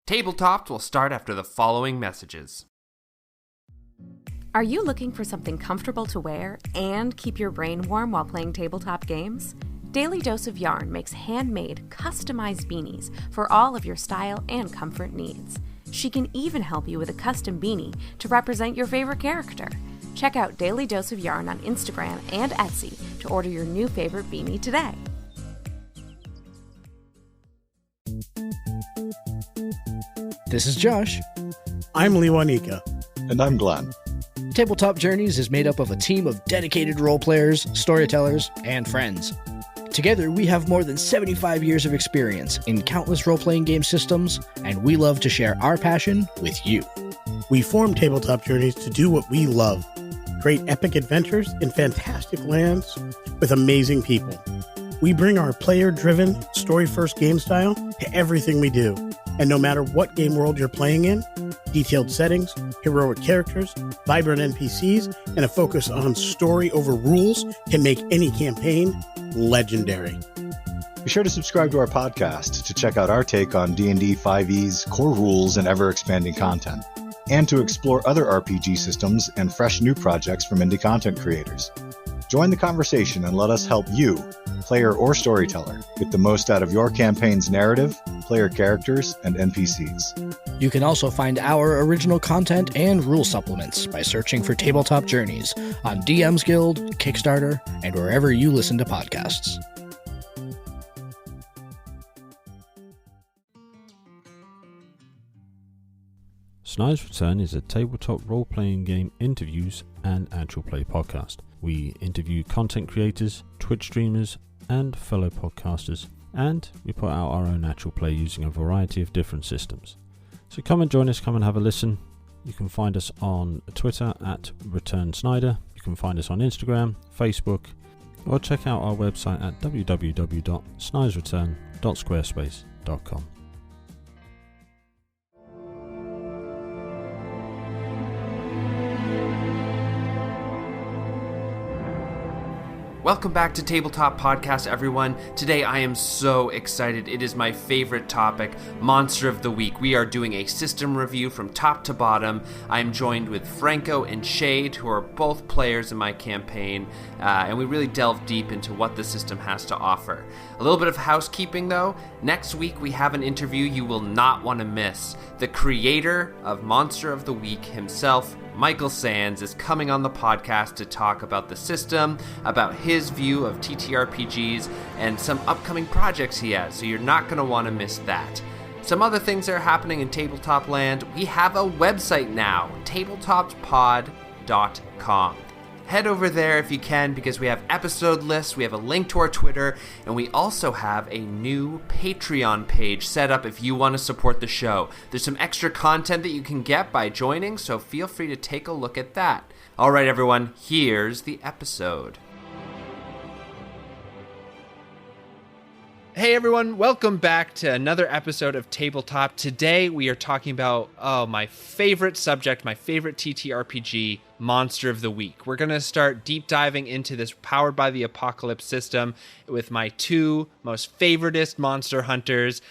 Tabletopped will start after the following messages. Are you looking for something comfortable to wear and keep your brain warm while playing tabletop games? Daily Dose of Yarn makes handmade, customized beanies for all of your style and comfort needs. She can even help you with a custom beanie to represent your favorite character. Check out Daily Dose of Yarn on Instagram and Etsy to order your new favorite beanie today. This is Josh. I'm Liwanika. And I'm Glenn. Tabletop Journeys is made up of a team of dedicated role players, storytellers, and friends. Together, we have more than 75 years of experience in countless role-playing game systems, and we love to share our passion with you. We formed Tabletop Journeys to do what we love, create epic adventures in fantastic lands with amazing people. We bring our player-driven, story-first game style to everything we do. And no matter what game world you're playing in, detailed settings, heroic characters, vibrant NPCs, and a focus on story over rules can make any campaign legendary. Be sure to subscribe to our podcast to check out our take on D&D 5e's core rules and ever-expanding content, and to explore other RPG systems and fresh new projects from indie content creators. Join the conversation and let us help you, player or storyteller, get the most out of your campaign's narrative, player characters, and NPCs. You can also find our original content and rule supplements by searching for Tabletop Journeys on DM's Guild, Kickstarter, and wherever you listen to podcasts. Snyder's Return is a tabletop role-playing game interviews and actual play podcast. We interview content creators, Twitch streamers, and fellow podcasters, and we put out our own actual play using a variety of different systems. So come and join us, come and have a listen. You can find us on Twitter at Return Snyder. You can find us on Instagram, Facebook, or check out our website at www.snydersreturn.squarespace.com. Welcome back to Tabletop Podcast, everyone. Today I am so excited. It is my favorite topic, Monster of the Week. We are doing a system review from top to bottom. I'm joined with Franco and Shade, who are both players in my campaign, and we really delve deep into what the system has to offer. A little bit of housekeeping, though. Next week we have an interview you will not want to miss. The creator of Monster of the Week himself, Michael Sands, is coming on the podcast to talk about the system, about his view of TTRPGs, and some upcoming projects he has, so you're not going to want to miss that. Some other things that are happening in tabletop land: we have a website now, tabletopdpod.com. Head over there if you can, because we have episode lists, we have a link to our Twitter, and we also have a new Patreon page set up if you want to support the show. There's some extra content that you can get by joining, so feel free to take a look at that. All right, everyone, here's the episode. Hey everyone, welcome back to another episode of Tabletop. Today we are talking about, my favorite subject, my favorite TTRPG, Monster of the Week. We're going to start deep diving into this Powered by the Apocalypse system with my two most favoritist monster hunters,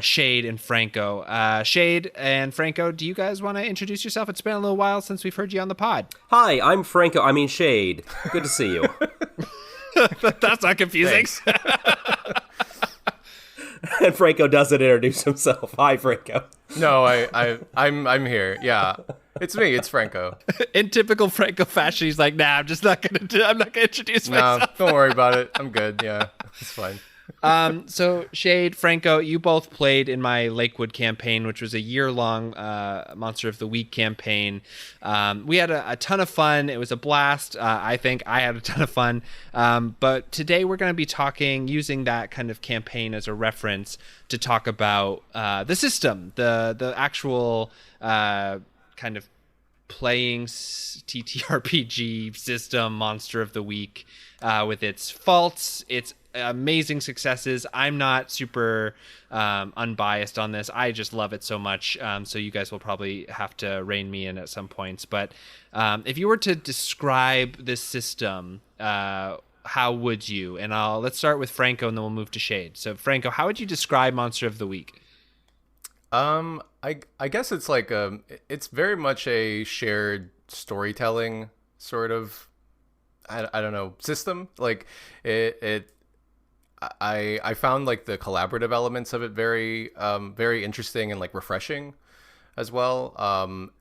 Shade and Franco. Shade and Franco, do you guys want to introduce yourself? It's been a little while since we've heard you on the pod. Hi, I'm Franco. I mean Shade. Good to see you. That's not confusing. And Franco doesn't introduce himself. Hi, Franco. No, I'm here. Yeah, it's me. It's Franco. In typical Franco fashion, he's like, "Nah, I'm not gonna introduce myself." No, don't worry about it. I'm good. Yeah, it's fine. So Shade, Franco, you both played in my Lakewood campaign, which was a year-long Monster of the Week campaign. We had a ton of fun. It was a blast. I think I had a ton of fun. But today we're going to be using that kind of campaign as a reference to talk about the system, the actual kind of playing TTRPG system, Monster of the Week, with its faults, its amazing successes. I'm not super unbiased on this. I just love it so much. So you guys will probably have to rein me in at some points. But if you were to describe this system, how would you? And let's start with Franco, and then we'll move to Shade. So Franco, how would you describe Monster of the Week? I guess it's like it's very much a shared storytelling sort of, I don't know, system. Like I found like the collaborative elements of it very very interesting and like refreshing as well.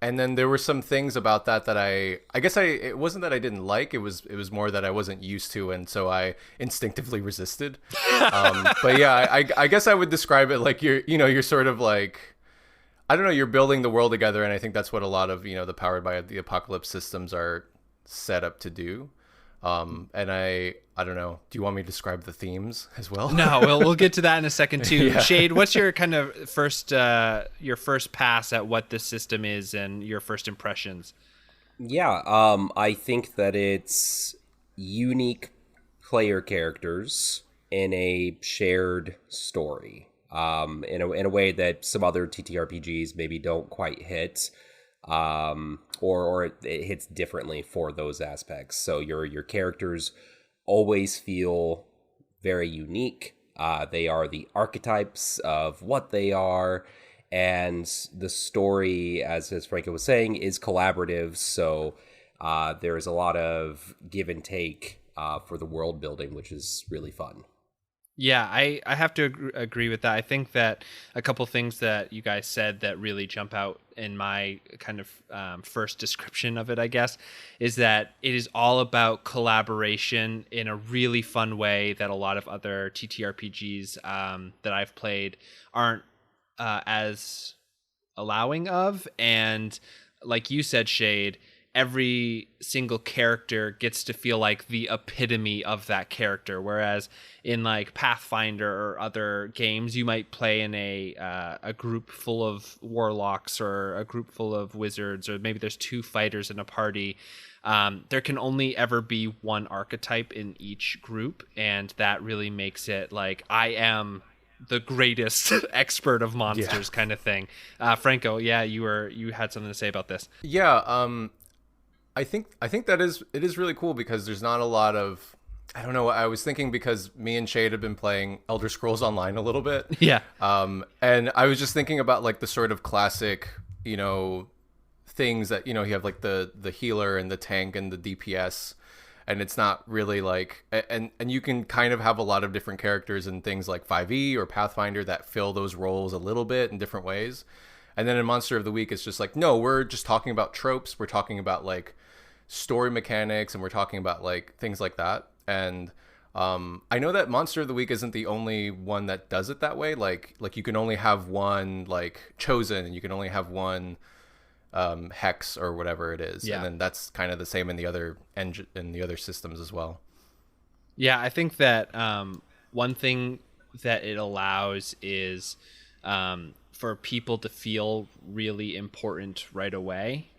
And then there were some things about that I guess it wasn't that I didn't like, it was more that I wasn't used to, and so I instinctively resisted. But yeah, I guess I would describe it like you're sort of like, I don't know, you're building the world together, and I think that's what a lot of, the Powered by the Apocalypse systems are set up to do. And I don't know. Do you want me to describe the themes as well? No, we'll get to that in a second too. Yeah. Shade, what's your kind of first pass at what this system is and your first impressions? Yeah, I think that it's unique player characters in a shared story. In a way that some other TTRPGs maybe don't quite hit. Or it hits differently for those aspects. So your characters always feel very unique. They are the archetypes of what they are, and the story, as Franco was saying, is collaborative. So there is a lot of give and take for the world building, which is really fun. Yeah, I have to agree with that. I think that a couple things that you guys said that really jump out in my kind of first description of it, I guess, is that it is all about collaboration in a really fun way that a lot of other TTRPGs that I've played aren't as allowing of. And like you said, Shade, every single character gets to feel like the epitome of that character, whereas in like Pathfinder or other games, you might play in a group full of warlocks or a group full of wizards, or maybe there's two fighters in a party. There can only ever be one archetype in each group, and that really makes it like, I am the greatest expert of monsters, kind of thing. Franco, yeah, you had something to say about this. Yeah, I think that it is really cool, because there's not a lot of, I don't know, I was thinking, because me and Shade have been playing Elder Scrolls Online a little bit. Yeah. And I was just thinking about like the sort of classic, things that, you have like the healer and the tank and the DPS, and it's not really like, and you can kind of have a lot of different characters in things like 5e or Pathfinder that fill those roles a little bit in different ways. And then in Monster of the Week, it's just like, no, we're just talking about tropes. We're talking about like story mechanics, and we're talking about like things like that. And I know that Monster of the Week isn't the only one that does it that way. Like you can only have one like chosen, and you can only have one hex or whatever it is. Yeah. And then that's kind of the same in the other systems as well. Yeah, I think that one thing that it allows is for people to feel really important right away,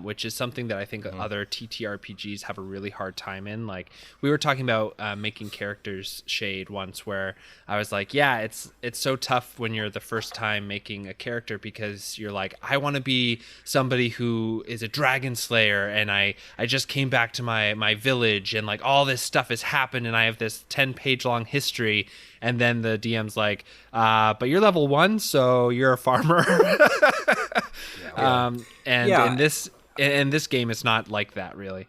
which is something that I think other TTRPGs have a really hard time in. Like we were talking about making characters, Shade, once, where I was like, yeah, it's so tough when you're the first time making a character, because you're like, I want to be somebody who is a dragon slayer, and I just came back to my village, and like all this stuff has happened, and I have this 10-page long history. And then the DM's like, but you're level 1, so you're a farmer. In this game, it's not like that, really.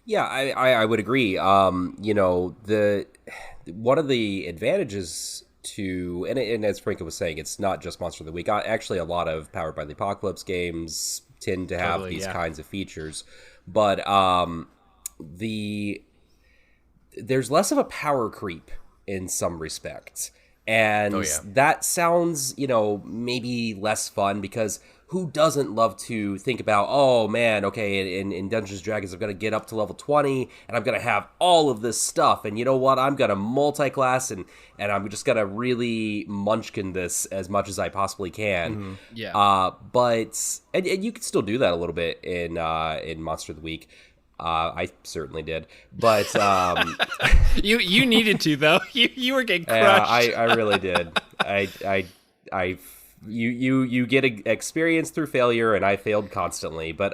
Yeah, I would agree. One of the advantages to, and as Franco was saying, it's not just Monster of the Week. Actually, a lot of Powered by the Apocalypse games tend to have these kinds of features. But there's less of a power creep in some respects. And that sounds, maybe less fun, because who doesn't love to think about, oh man, okay, in Dungeons & Dragons, I'm going to get up to level 20, and I'm going to have all of this stuff, and you know what, I'm going to multi-class, and I'm just going to really munchkin this as much as I possibly can. Mm-hmm. Yeah. But you can still do that a little bit in Monster of the Week. I certainly did, but you needed to, though. You were getting crushed. I really did. You get experience through failure, and I failed constantly. But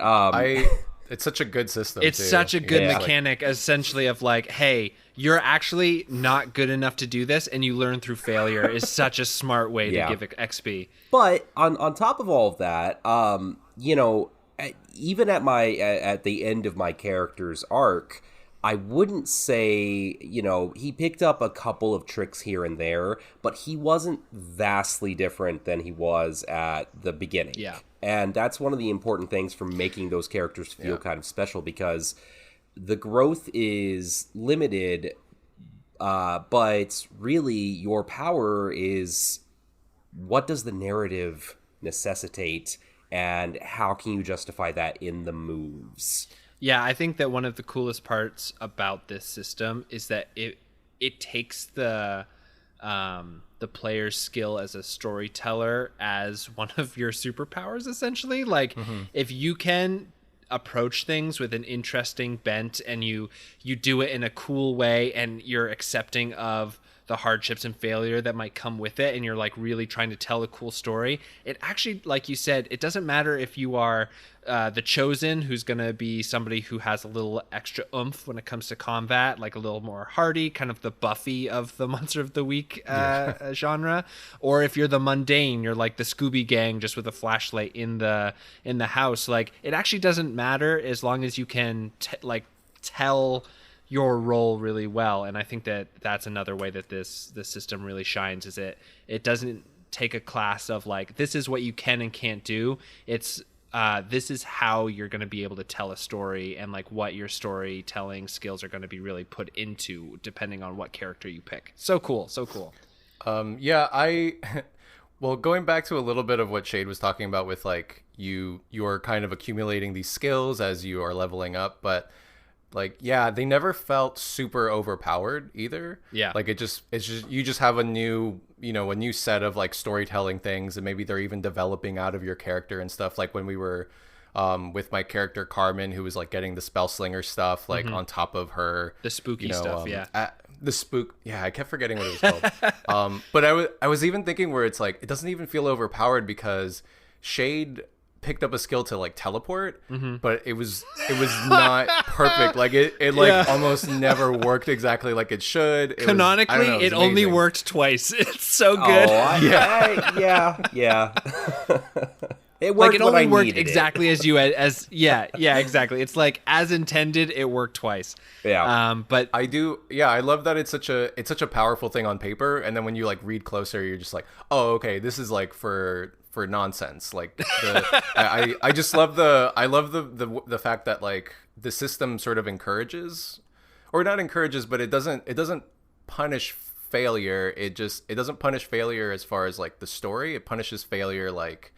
it's such a good system. It's too. such a good Yeah. mechanic, essentially, of like, hey, you're actually not good enough to do this, and you learn through failure is such a smart way Yeah. to give it XP. But on top of all of that, you know, even at the end of my character's arc, I wouldn't say, you know, he picked up a couple of tricks here and there, but he wasn't vastly different than he was at the beginning. Yeah. And that's one of the important things for making those characters feel kind of special, because the growth is limited, but really your power is, what does the narrative necessitate, and how can you justify that in the moves? Yeah, I think that one of the coolest parts about this system is that it takes the player's skill as a storyteller as one of your superpowers, essentially. Like, if you can approach things with an interesting bent, and you do it in a cool way, and you're accepting of the hardships and failure that might come with it, and you're like really trying to tell a cool story, it actually, like you said, it doesn't matter if you are the chosen, who's going to be somebody who has a little extra oomph when it comes to combat, like a little more hardy, kind of the Buffy of the Monster of the Week genre, or if you're the mundane, you're like the Scooby Gang just with a flashlight in the house. Like, it actually doesn't matter as long as you can tell your role really well. And I think that that's another way that this system really shines, is it doesn't take a class of like, this is what you can and can't do. It's this is how you're going to be able to tell a story, and like what your storytelling skills are going to be really put into depending on what character you pick. So cool. Well, going back to a little bit of what Shade was talking about with like you're kind of accumulating these skills as you are leveling up, but like, yeah, they never felt super overpowered either. Yeah. Like it's just you just have a new set of like storytelling things, and maybe they're even developing out of your character and stuff. Like when we were with my character Carmen, who was like getting the spell slinger stuff like on top of her The spooky stuff, I kept forgetting what it was called. But I was even thinking where it's like, it doesn't even feel overpowered because Shade picked up a skill to like teleport, but it was not perfect. Like it almost never worked exactly like it should. Canonically, it only worked twice. It's so good. Yeah. It Like, worked it only worked exactly as you exactly. It's like, as intended, it worked twice. Yeah. But I love that it's such a powerful thing on paper, and then when you like read closer, you're just like, oh, okay, this is like for nonsense. Like I just love the fact that like the system sort of encourages, or not encourages, but it doesn't punish failure. It doesn't punish failure as far as like the story. It punishes failure like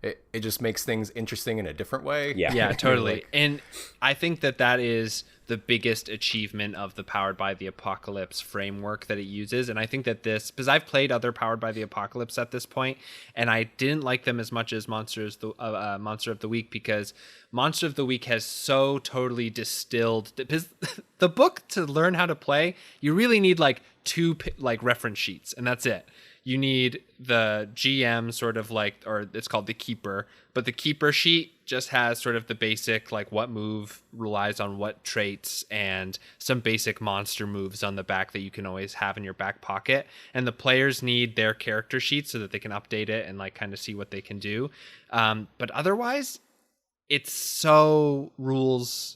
it just makes things interesting in a different way. Yeah, totally. And I think that is the biggest achievement of the Powered by the Apocalypse framework that it uses. And I think that because I've played other Powered by the Apocalypse at this point, and I didn't like them as much as Monster of the Week, because Monster of the Week has so totally distilled, because the book, to learn how to play, you really need like two like reference sheets, and that's it. You need the GM sort of like, or it's called the Keeper, but the Keeper sheet just has sort of the basic, like what move relies on what traits, and some basic monster moves on the back that you can always have in your back pocket. And the players need their character sheet so that they can update it and like kind of see what they can do. But otherwise, it's so rules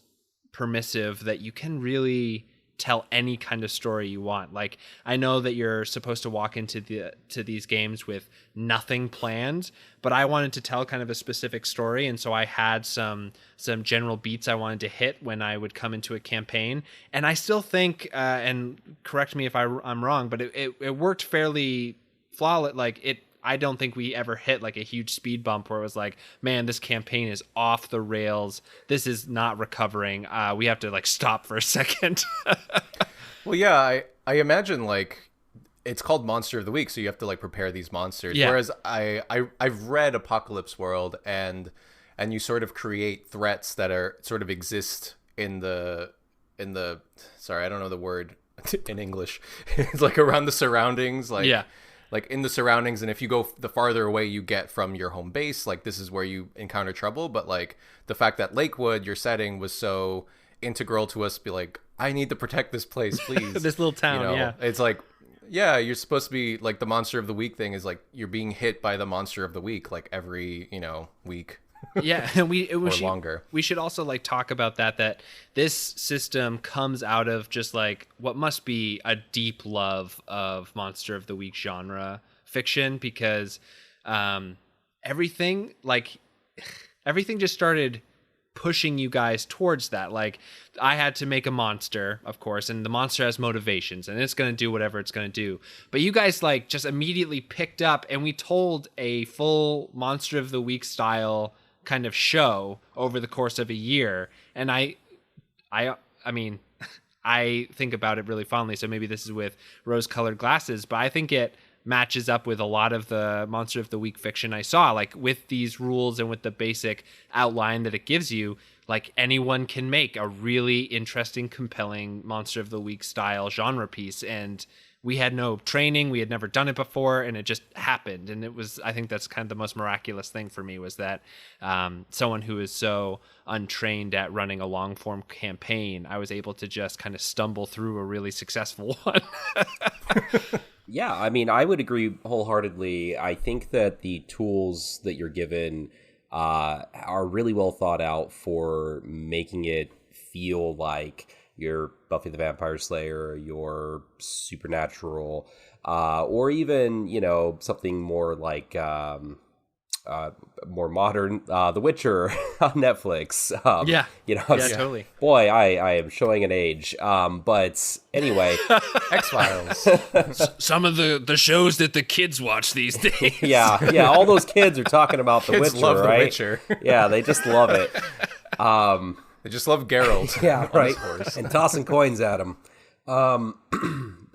permissive that you can really tell any kind of story you want. Like, I know that you're supposed to walk into these games with nothing planned, but I wanted to tell kind of a specific story, and so I had some general beats I wanted to hit when I would come into a campaign. And I still think, and correct me if I'm wrong, but it worked fairly flawless. Like, I don't think we ever hit like a huge speed bump where it was like, man, this campaign is off the rails. This is not recovering. We have to like stop for a second. Well, yeah, I imagine like it's called Monster of the Week, so you have to like prepare these monsters. Yeah. Whereas I've read Apocalypse World, and you sort of create threats that are sort of exist in the sorry, I don't know the word in English. It's like around the surroundings, like like in the surroundings, and if you go the farther away you get from your home base, like this is where you encounter trouble. But like the fact that Lakewood, your setting, was so integral to us, be like, I need to protect this place, please. This little town, yeah. It's like, yeah, you're supposed to be like, the monster of the week thing is like you're being hit by the monster of the week like every week. Yeah, and longer. We should also like talk about that this system comes out of just like what must be a deep love of monster of the week genre fiction, because everything just started pushing you guys towards that. Like, I had to make a monster, of course, and the monster has motivations and it's going to do whatever it's going to do. But you guys like just immediately picked up, and we told a full monster of the week style kind of show over the course of a year. And I mean, I think about it really fondly. So maybe this is with rose-colored glasses, but I think it matches up with a lot of the monster of the week fiction I saw, like with these rules and with the basic outline that it gives you. Like, anyone can make a really interesting, compelling monster of the week style genre piece. And we had no training, we had never done it before, and it just happened. And it was, I think that's kind of the most miraculous thing for me, was that someone who is so untrained at running a long form campaign, I was able to just kind of stumble through a really successful one. Yeah, I mean, I would agree wholeheartedly. I think that the tools that you're given are really well thought out for making it feel like your Buffy the Vampire Slayer, your Supernatural, or even, something more like more modern, The Witcher on Netflix. Totally. Boy, I am showing an age. But anyway, X-Files. Some of the shows that the kids watch these days. yeah. All those kids are talking about The Kids Witcher, love right? The Witcher. Yeah, they just love it. They just love Geralt. Yeah, right. And tossing coins at him.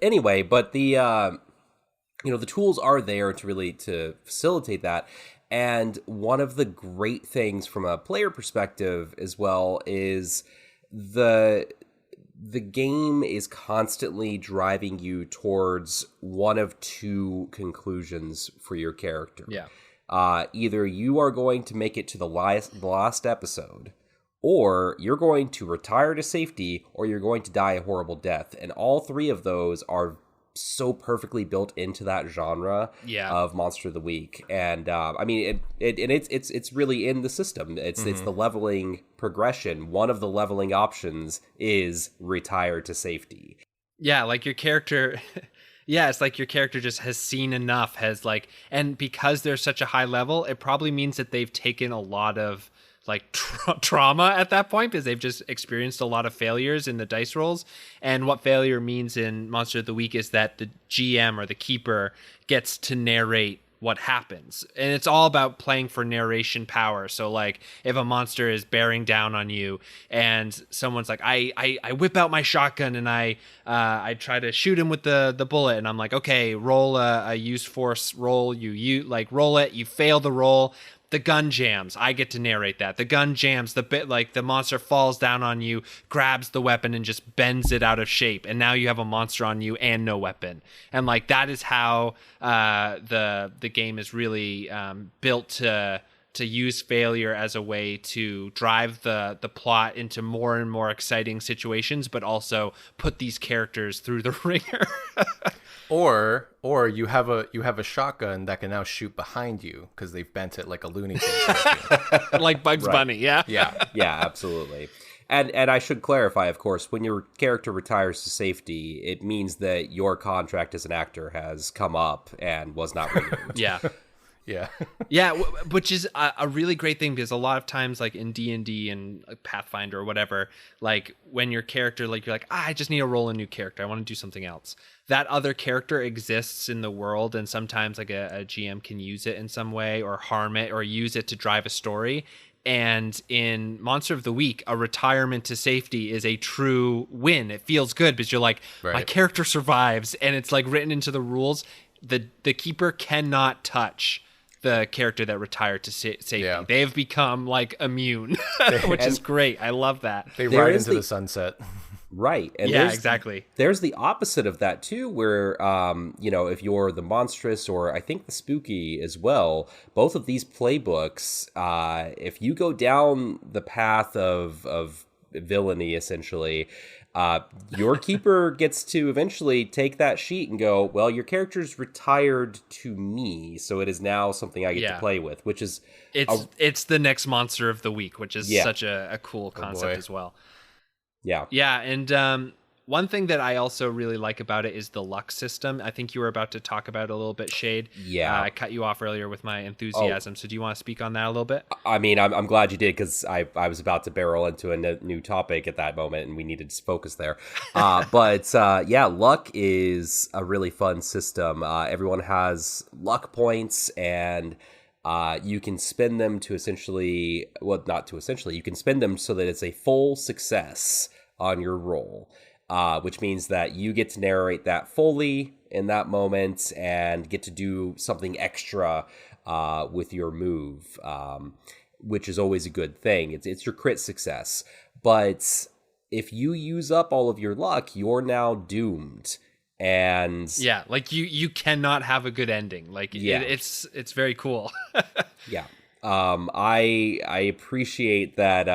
Anyway, but the the tools are there to facilitate that. And one of the great things from a player perspective as well is the game is constantly driving you towards one of two conclusions for your character. Yeah. Either you are going to make it to the last episode, or you're going to retire to safety, or you're going to die a horrible death. And all three of those are so perfectly built into that genre of Monster of the Week. And I mean, it's really in the system. It's the leveling progression. One of the leveling options is retire to safety. Yeah, like your character. Yeah, it's like your character just has seen enough, and because they're such a high level, it probably means that they've taken a lot of like trauma at that point, because they've just experienced a lot of failures in the dice rolls. And what failure means in Monster of the Week is that the GM or the keeper gets to narrate what happens, and it's all about playing for narration power. So like, if a monster is bearing down on you and someone's like, I whip out my shotgun and I try to shoot him with the bullet, and I'm like, okay, roll a use force roll. You roll it, you fail the roll, the gun jams. I get to narrate that. The gun jams, the monster falls down on you, grabs the weapon and just bends it out of shape. And now you have a monster on you and no weapon. And like, that is how the game is really built to use failure as a way to drive the plot into more and more exciting situations, but also put these characters through the ringer. Or you have a shotgun that can now shoot behind you because they've bent it like a Looney Tunes. Like Bugs Bunny, yeah? Yeah, absolutely. And I should clarify, of course, when your character retires to safety, it means that your contract as an actor has come up and was not renewed. Yeah. Yeah, which is a really great thing, because a lot of times, like in D&D and Pathfinder or whatever, like when your character, like you're like, I just need to roll a new character, I want to do something else. That other character exists in the world, and sometimes like a GM can use it in some way, or harm it, or use it to drive a story. And in Monster of the Week, a retirement to safety is a true win. It feels good because you're like, my character survives, and it's like written into the rules. The keeper cannot touch the character that retired to safety. Yeah. They have become like immune, which is great. I love that. They ride into the sunset. Right. And yeah, exactly. There's the opposite of that too, where if you're the monstrous or I think the spooky as well, both of these playbooks, if you go down the path of villainy, essentially, your keeper gets to eventually take that sheet and go, well, your character's retired to me, so it is now something I get to play with, which is it's the next monster of the week, which is such a cool concept as well. Yeah, and one thing that I also really like about it is the luck system. I think you were about to talk about it a little bit, Shade. Yeah. I cut you off earlier with my enthusiasm, so do you want to speak on that a little bit? I mean, I'm glad you did, because I was about to barrel into a new topic at that moment, and we needed to focus there. But luck is a really fun system. Everyone has luck points, and you can spend them to essentially, well, not to essentially, you can spend them so that it's a full success on your roll, which means that you get to narrate that fully in that moment and get to do something extra with your move, which is always a good thing. It's your crit success. But if you use up all of your luck, you're now doomed. And yeah, like you cannot have a good ending. Like it's very cool. Yeah. I appreciate that.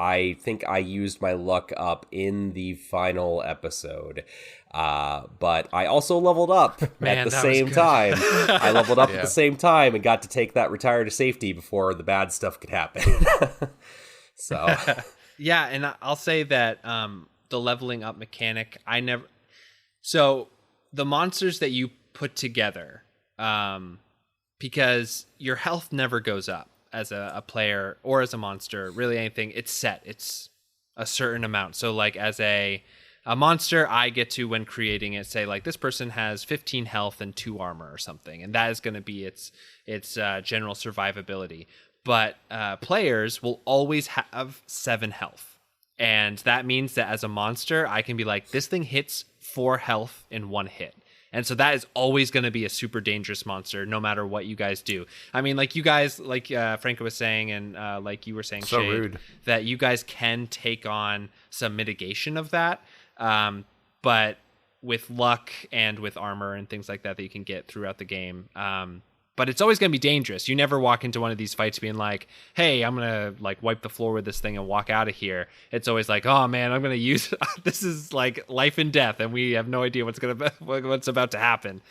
I think I used my luck up in the final episode. But I also leveled up at the same time. I leveled up at the same time and got to take that retire to safety before the bad stuff could happen. So yeah, and I'll say that the leveling up mechanic, so the monsters that you put together, because your health never goes up as a player or as a monster, really anything, it's set. It's a certain amount. So like as a monster, I get to, when creating it, say like this person has 15 health and 2 armor or something, and that is going to be its general survivability. But players will always have 7 health. And that means that as a monster, I can be like, this thing hits 4 health in 1 hit. And so that is always going to be a super dangerous monster, no matter what you guys do. I mean, like you guys, like Franco was saying, and like you were saying, so Shade, rude, that you guys can take on some mitigation of that. But with luck and with armor and things like that you can get throughout the game. But it's always going to be dangerous. You never walk into one of these fights being like, hey, I'm going to like wipe the floor with this thing and walk out of here. It's always like, oh man, I'm going to use, this is like life and death, and we have no idea what's about to happen.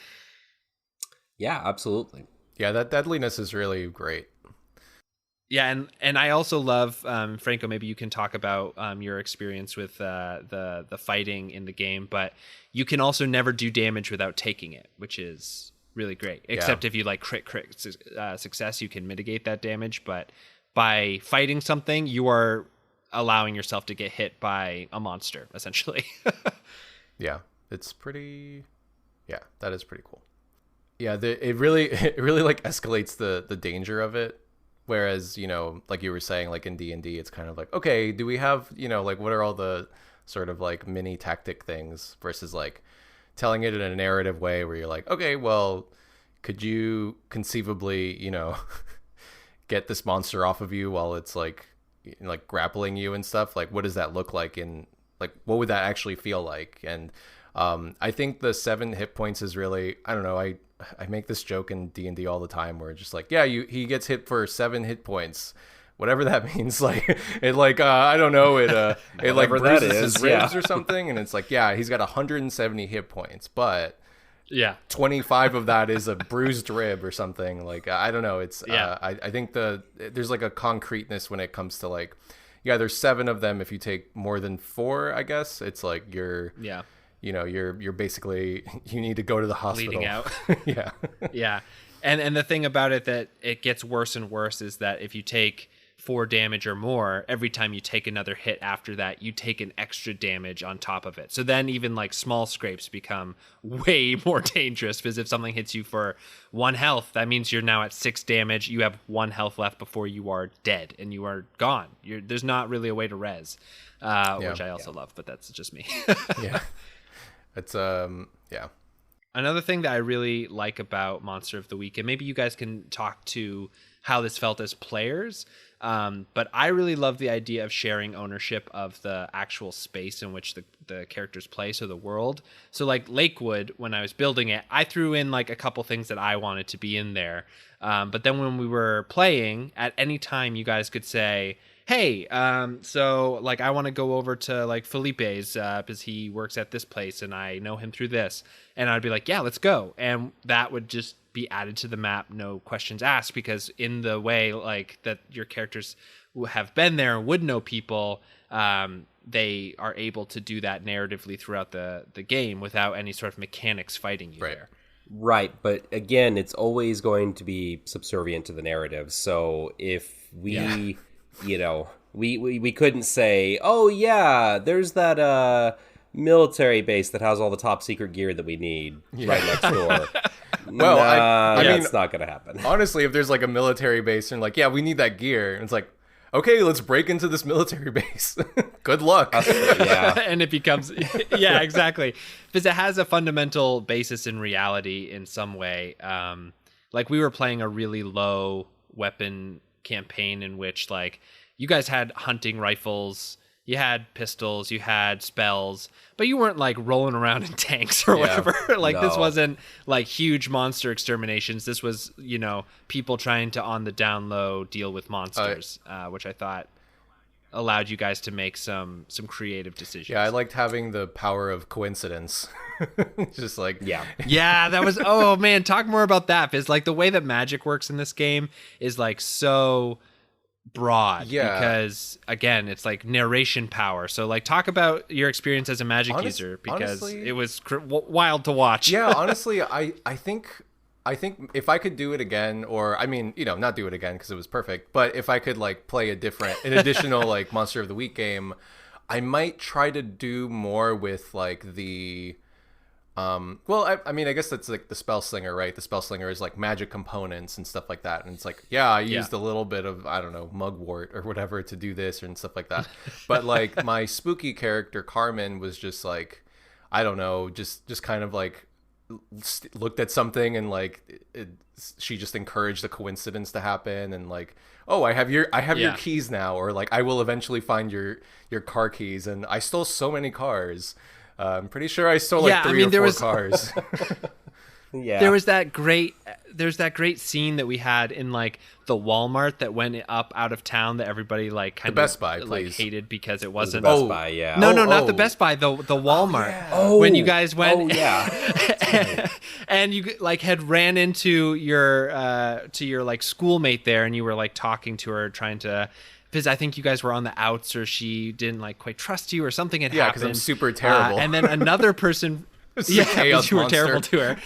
Yeah, absolutely. Yeah, that deadliness is really great. Yeah, and I also love, Franco, maybe you can talk about your experience with the fighting in the game, but you can also never do damage without taking it, which is really great. Except if you like crit success, you can mitigate that damage. But by fighting something, you are allowing yourself to get hit by a monster, essentially. Yeah, it's pretty. Yeah, that is pretty cool. Yeah, it really like escalates the danger of it. Whereas, like you were saying, like in D&D, it's kind of like, okay, do we have, like what are all the sort of like mini tactic things versus like telling it in a narrative way where you're like, okay, well, could you conceivably, get this monster off of you while it's like grappling you and stuff? Like, what does that look like? And like, what would that actually feel like? And I think the 7 hit points is really, I don't know, I make this joke in D&D all the time where just like, yeah, he gets hit for 7 hit points, whatever that means. Like it like I don't know, it like bruises his ribs or something, and it's like, yeah, he's got 170 hit points, but 25 of that is a bruised rib or something. Like I don't know, it's I think there's like a concreteness when it comes to like, yeah, there's 7 of them. If you take more than 4, I guess it's like you're basically, you need to go to the hospital. Bleeding out. Yeah. Yeah. And the thing about it that it gets worse and worse is that if you take 4 damage or more, every time you take another hit after that, you take an extra damage on top of it. So then even like small scrapes become way more dangerous, because if something hits you for 1 health, that means you're now at 6 damage. You have 1 health left before you are dead and you are gone. There's not really a way to res, which I also love, but that's just me. Yeah. It's yeah. Another thing that I really like about Monster of the Week, and maybe you guys can talk to how this felt as players, But I really love the idea of sharing ownership of the actual space in which the characters play, so the world. So like Lakewood, when I was building it, I threw in like a couple things that I wanted to be in there. But then when we were playing, at any time you guys could say, hey, so like I want to go over to like Felipe's because he works at this place and I know him through this. And I'd be like, yeah, let's go. And that would just be added to the map, no questions asked, because in the way like that your characters have been there and would know people, they are able to do that narratively throughout the game without any sort of mechanics fighting you there. Right, but again, it's always going to be subservient to the narrative. So if we, you know, we couldn't say, oh yeah, there's that military base that has all the top secret gear that we need right next door. Well, I mean, it's not going to happen. Honestly, if there's like a military base and like, yeah, we need that gear, and it's like, okay, let's break into this military base. Good luck. And it becomes, yeah, exactly. Because it has a fundamental basis in reality in some way. Like we were playing a really low weapon campaign in which like you guys had hunting rifles, you had pistols, you had spells, but you weren't like rolling around in tanks or whatever. Like this wasn't like huge monster exterminations. This was, you know, people trying to on the down low deal with monsters, which I thought allowed you guys to make some creative decisions. Yeah, I liked having the power of coincidence. Just like yeah, that was, oh man, talk more about that, because like the way that magic works in this game is like so broad, because again it's like narration power. So like talk about your experience as a magic user, because honestly, it was wild to watch. Honestly, I think if I could do it again, or I mean, you know, not do it again because it was perfect, but if I could like play an additional like Monster of the Week game, I might try to do more with like the well, I mean, I guess that's like the spell slinger, right? The spell slinger is like magic components and stuff like that. And it's like, yeah, I used a little bit of, I don't know, mugwort or whatever to do this and stuff like that. But like my spooky character, Carmen, was just like, I don't know, just kind of like looked at something and like she just encouraged the coincidence to happen. And like, oh, I have your keys now. Or like, I will eventually find your car keys. And I stole so many cars. I'm pretty sure I stole like three or four cars. There was that great scene that we had in like the Walmart that went up out of town that everybody like kind of Best Buy, like hated because it wasn't Best Buy, yeah. No, not the Best Buy, the Walmart. When you guys went and you like had ran into your like schoolmate there, and you were like talking to her, trying to, because I think you guys were on the outs, or she didn't like quite trust you, or something had happened. Yeah, because I'm super terrible. And then another person, you were terrible to her.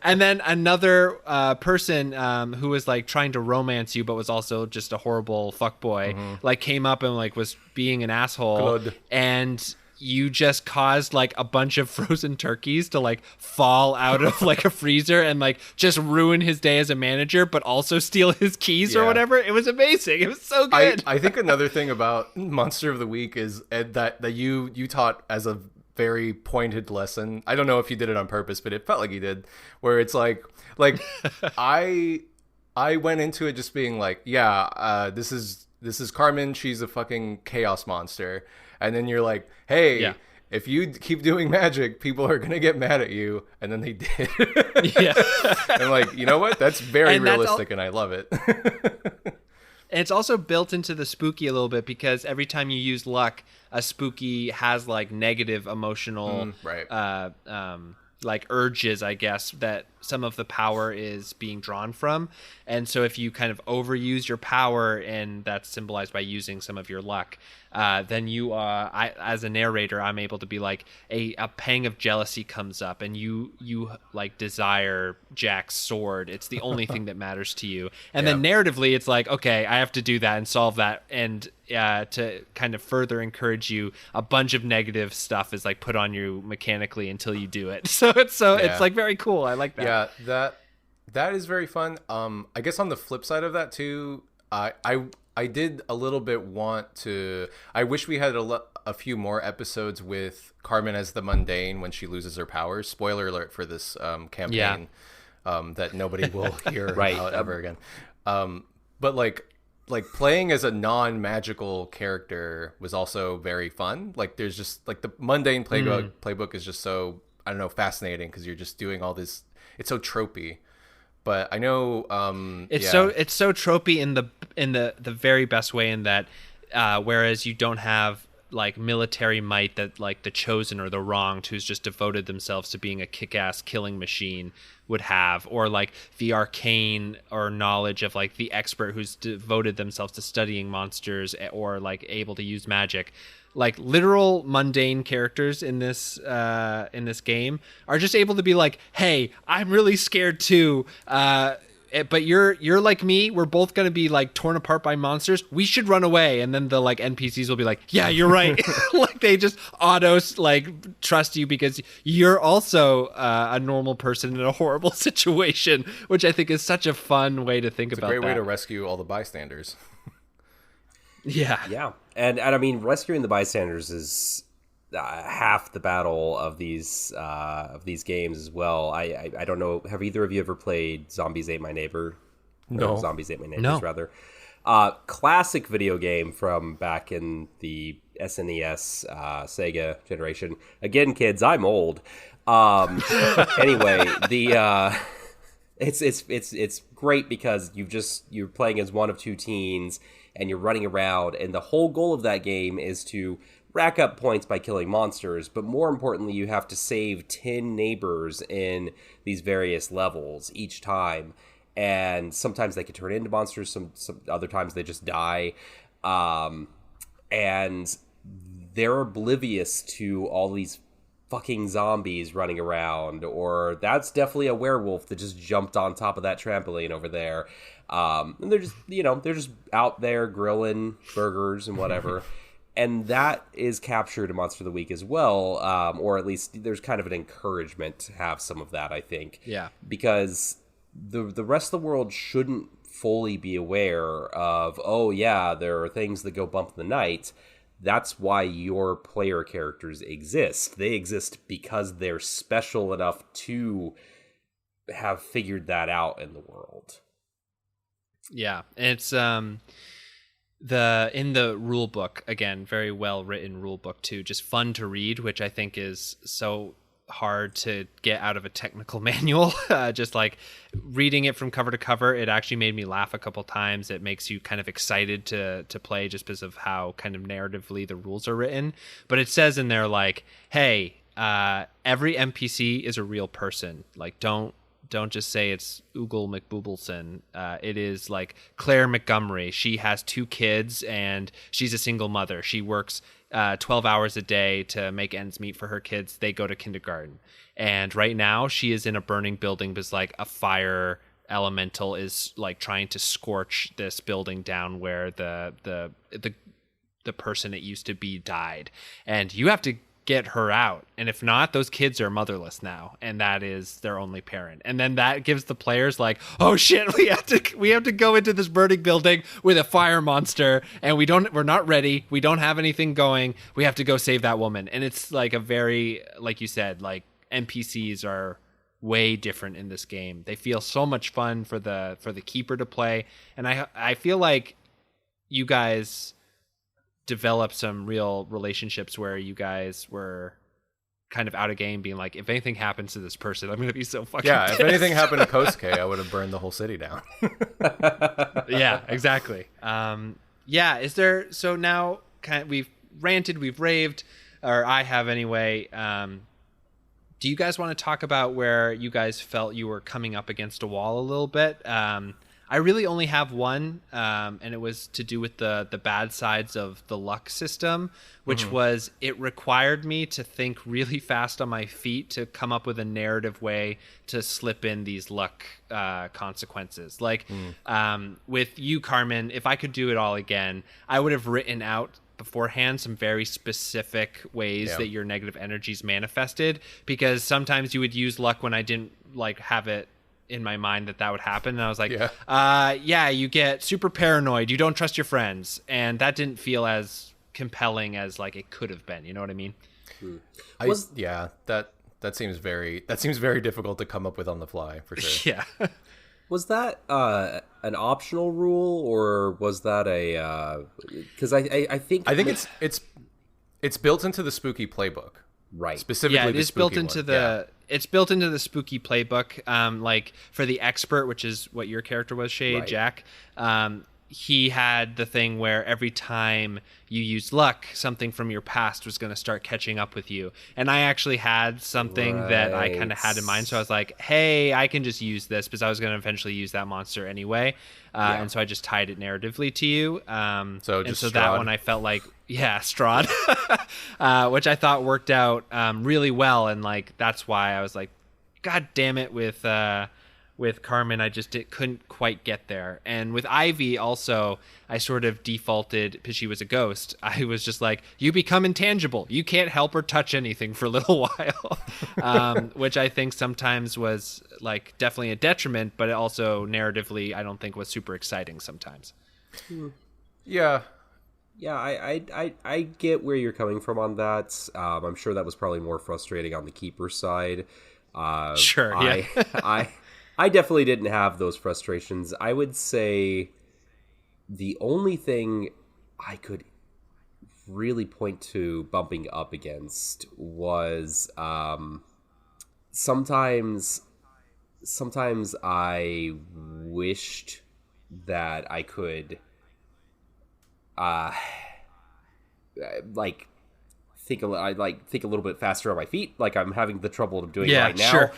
And then another person who was like trying to romance you, but was also just a horrible fuckboy, like came up and like was being an asshole, and you just caused like a bunch of frozen turkeys to like fall out of like a freezer and like just ruin his day as a manager, but also steal his keys or whatever. It was amazing. It was so good. I think another thing about Monster of the Week is that you taught as a very pointed lesson. I don't know if you did it on purpose, but it felt like you did, where it's like I went into it just being like, this is Carmen. She's a fucking chaos monster. And then you're like, hey, if you keep doing magic, people are going to get mad at you. And then they did. And like, you know what? That's very realistic, and I love it. And it's also built into the spooky a little bit, because every time you use luck, a spooky has like negative emotional like urges, I guess, that some of the power is being drawn from. And so if you kind of overuse your power, and that's symbolized by using some of your luck, then you as a narrator, I'm able to be like, a pang of jealousy comes up, and you like desire Jack's sword. It's the only thing that matters to you. And then narratively, it's like, okay, I have to do that and solve that. And to kind of further encourage you, a bunch of negative stuff is like put on you mechanically until you do it. So it's like very cool. I like that. Yeah, that is very fun. I guess on the flip side of that too, I did a little bit want to. I wish we had a few more episodes with Carmen as the mundane when she loses her powers. Spoiler alert for this campaign that nobody will hear about ever again. But like, like playing as a non-magical character was also very fun. Like there's just like the mundane playbook is just so, I don't know, fascinating because you're just doing all this. It's so tropey. But I know it's so tropey in the very best way, in that whereas you don't have like military might that like the chosen or the wronged who's just devoted themselves to being a kick-ass killing machine would have, or like the arcane or knowledge of like the expert who's devoted themselves to studying monsters or like able to use magic. Like literal mundane characters in this game are just able to be like, hey, I'm really scared too, but you're like me, we're both gonna be like torn apart by monsters, we should run away. And then the like NPCs will be like, yeah, you're right. Like they just auto like trust you because you're also a normal person in a horrible situation, which I think is such a fun way to think about that. It's a great way to rescue all the bystanders. Yeah. And I mean, rescuing the bystanders is half the battle of these games as well. I don't know. Have either of you ever played Zombies Ate My Neighbor? No. Zombies Ate My Neighbors, No. rather. Classic video game from back in the SNES Sega generation. Again, kids, I'm old. Anyway, it's great because you're playing as one of two teens and you're running around, and the whole goal of that game is to rack up points by killing monsters, but more importantly, you have to save 10 neighbors in these various levels each time. And sometimes they can turn into monsters, some other times they just die. And they're oblivious to all these fucking zombies running around, or that's definitely a werewolf that just jumped on top of that trampoline over there. And they're just, they're just out there grilling burgers and whatever. And that is captured in Monster of the Week as well, or at least there's kind of an encouragement to have some of that, I think. Yeah. Because the rest of the world shouldn't fully be aware of, oh yeah, there are things that go bump in the night. That's why your player characters exist. They exist because they're special enough to have figured that out in the world. Yeah, it's in the rule book, again, very well written rule book too, just fun to read, which I think is so hard to get out of a technical manual. Just like reading it from cover to cover, it actually made me laugh a couple times. It makes you kind of excited to play just because of how kind of narratively the rules are written. But it says in there like, hey, every NPC is a real person. Like don't just say it's Oogle McBoobleson. It is like Claire Montgomery. She has 2 kids and she's a single mother. She works 12 hours a day to make ends meet for her kids. They go to kindergarten. And right now she is in a burning building because like a fire elemental is like trying to scorch this building down where the person it used to be died. And you have to get her out, and if not, those kids are motherless now, and that is their only parent. And then that gives the players like, oh shit, we have to go into this burning building with a fire monster, and we're not ready, we don't have anything going, we have to go save that woman. And it's like a very, like you said, like NPCs are way different in this game. They feel so much fun for the keeper to play, and I feel like you guys develop some real relationships where you guys were kind of out of game being like, if anything happens to this person, I'm gonna be so fucking pissed. If anything happened to Coast K, I would have burned the whole city down. Yeah, exactly. Is there, so now we've ranted, we've raved, or I have anyway. Do you guys want to talk about where you guys felt you were coming up against a wall a little bit? I really only have one, and it was to do with the bad sides of the luck system, which was it required me to think really fast on my feet to come up with a narrative way to slip in these luck consequences. Like with you, Carmen, if I could do it all again, I would have written out beforehand some very specific ways that your negative energies manifested, because sometimes you would use luck when I didn't like have it in my mind that would happen, and I was like, you get super paranoid, you don't trust your friends, and that didn't feel as compelling as like it could have been. You know what I mean? That seems very difficult to come up with on the fly, for sure. Was that an optional rule, or was that a? Because I think it's built into the spooky playbook, right? Specifically, yeah, it is built one. into the. Yeah. It's built into the spooky playbook. Like for the expert, which is what your character was, Shade, right. Jack. He had the thing where every time you used luck, something from your past was going to start catching up with you. And I actually had something that I kind of had in mind. So I was like, hey, I can just use this because I was going to eventually use that monster anyway. And so I just tied it narratively to you. So that one I felt like, yeah, Strahd, which I thought worked out really well. And like, that's why I was like, God damn it with Carmen, I just couldn't quite get there. And with Ivy also, I sort of defaulted, because she was a ghost, I was just like, you become intangible. You can't help or touch anything for a little while, which I think sometimes was like definitely a detriment, but it also narratively I don't think was super exciting sometimes. Yeah. Yeah, I get where you're coming from on that. I'm sure that was probably more frustrating on the keeper side. Sure, yeah. I definitely didn't have those frustrations. I would say the only thing I could really point to bumping up against was sometimes I wished that I could think a little bit faster on my feet, like I'm having the trouble of doing right now. Sure.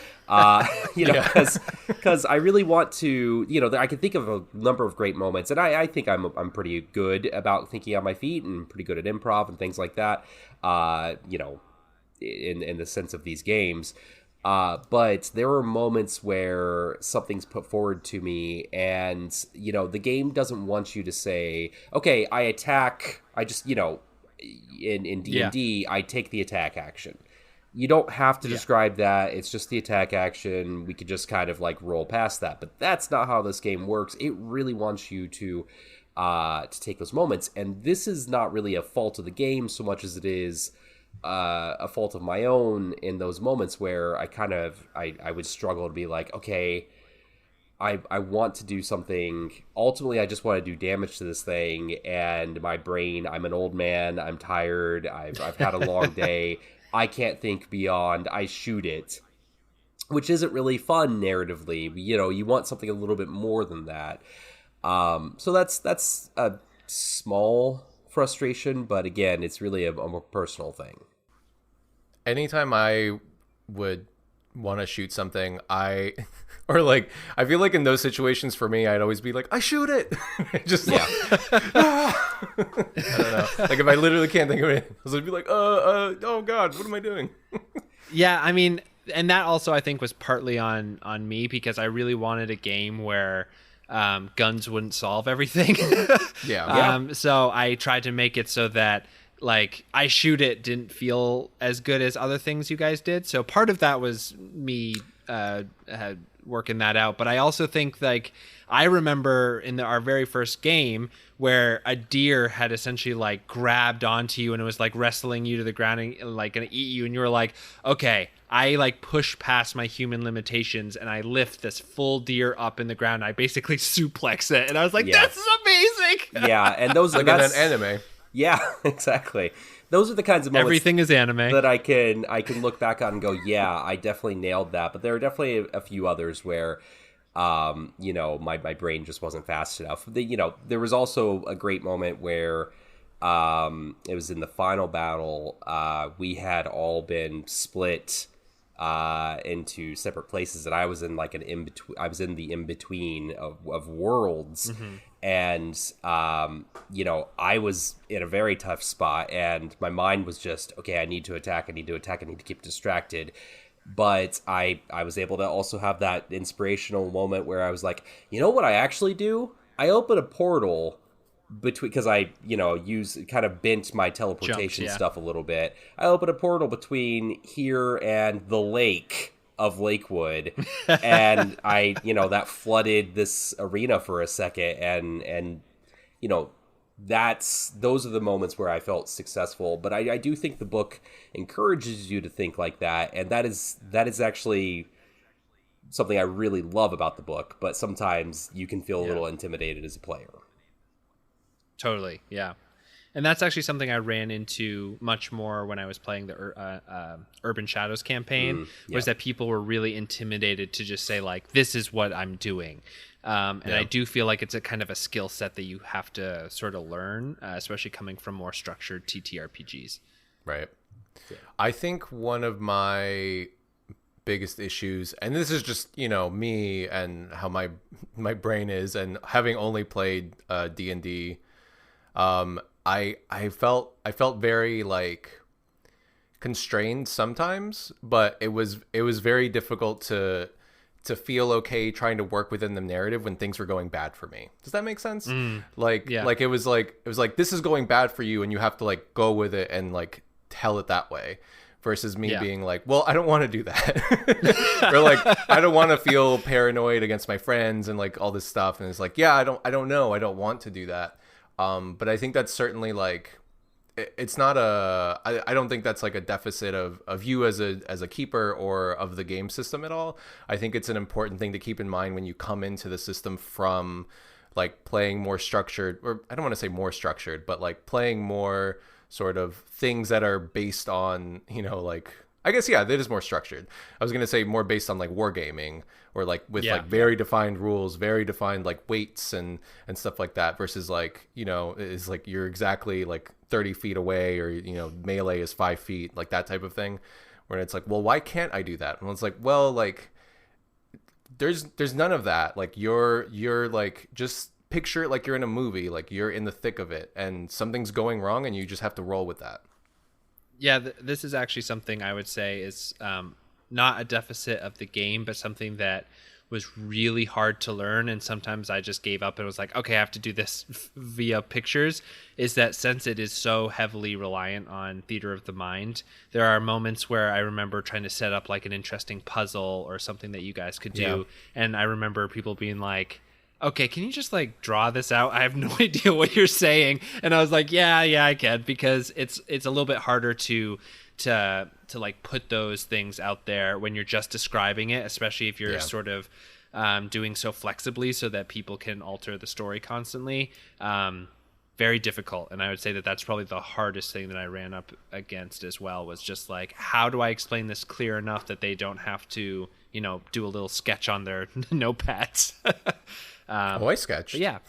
Because I really want to, I can think of a number of great moments, and I think I'm pretty good about thinking on my feet and pretty good at improv and things like that. In the sense of these games. But there are moments where something's put forward to me and, the game doesn't want you to say, okay, I attack, I just, in D&D, I take the attack action. You don't have to describe that. It's just the attack action. We could just kind of like roll past that. But that's not how this game works. It really wants you to take those moments. And this is not really a fault of the game so much as it is a fault of my own in those moments where I would struggle to be like, okay, I want to do something. Ultimately, I just want to do damage to this thing, and my brain, I'm an old man, I'm tired, I've had a long day, I can't think beyond, I shoot it, which isn't really fun narratively. You want something a little bit more than that. So that's a small frustration, but again, it's really a more personal thing. Anytime I would want to shoot something, I feel like in those situations for me, I'd always be like, I shoot it. Just I don't know. Like if I literally can't think of anything, I'd be like, oh God, what am I doing? Yeah, I mean, and that also I think was partly on me because I really wanted a game where guns wouldn't solve everything. So I tried to make it so that like I shoot it didn't feel as good as other things you guys did. So part of that was me working that out. But I also think like I remember in our very first game where a deer had essentially like grabbed onto you and it was like wrestling you to the ground and like gonna eat you, and you were like, okay, I like push past my human limitations and I lift this full deer up in the ground. I basically suplex it, and I was like, "This is amazing!" Yeah, and those like in an anime. Yeah, exactly. Those are the kinds of moments. Everything is anime that I can look back on and go, "Yeah, I definitely nailed that." But there are definitely a few others where, my brain just wasn't fast enough. There was also a great moment where. It was in the final battle. We had all been split into separate places, and I was in like I was in the in between of worlds, and I was in a very tough spot, and my mind was just okay. I need to attack. I need to keep distracted. But I was able to also have that inspirational moment where I was like, you know what I actually do? I open a portal. Because I, kind of bent my teleportation stuff a little bit. I opened a portal between here and the lake of Lakewood, and I, that flooded this arena for a second, and those are the moments where I felt successful. But I do think the book encourages you to think like that, and that is actually something I really love about the book, but sometimes you can feel a little intimidated as a player. Totally, yeah. And that's actually something I ran into much more when I was playing the Urban Shadows campaign, was that people were really intimidated to just say, like, this is what I'm doing. And I do feel like it's a kind of a skill set that you have to sort of learn, especially coming from more structured TTRPGs. Right. Yeah. I think one of my biggest issues, and this is just, you know, me and how my brain is, and having only played D&D, I felt very like constrained sometimes, but it was very difficult to feel okay trying to work within the narrative when things were going bad for me. Does that make sense? Like it was like this is going bad for you and you have to like go with it and like tell it that way, versus me being like, well, I don't want to do that. Or like, I don't want to feel paranoid against my friends and like all this stuff. And it's like, yeah, I don't know. I don't want to do that. But I think that's certainly like, it's not I don't think that's like a deficit of you as a keeper or of the game system at all. I think it's an important thing to keep in mind when you come into the system from like playing more structured, or I don't want to say more structured, but like playing more sort of things that are based on, you know, like, I guess, yeah, that is more structured. I was going to say more based on like wargaming, or like with like very defined rules, very defined like weights and stuff like that, versus like, you know, is like you're exactly like 30 feet away, or, you know, melee is 5 feet, like that type of thing, where it's like, well, why can't I do that? And it's like, well, like there's none of that. Like you're like, just picture it like you're in a movie, like you're in the thick of it and something's going wrong and you just have to roll with that. Yeah, this is actually something I would say is not a deficit of the game, but something that was really hard to learn. And sometimes I just gave up and was like, okay, I have to do this via pictures. Is that since it is so heavily reliant on theater of the mind, there are moments where I remember trying to set up like an interesting puzzle or something that you guys could do. And I remember people being like, okay, can you just like draw this out? I have no idea what you're saying. And I was like, yeah, I can, because it's a little bit harder to like put those things out there when you're just describing it, especially if you're sort of doing so flexibly so that people can alter the story constantly. Very difficult. And I would say that that's probably the hardest thing that I ran up against as well, was just like, how do I explain this clear enough that they don't have to, you know, do a little sketch on their notepads. I sketched. Yeah.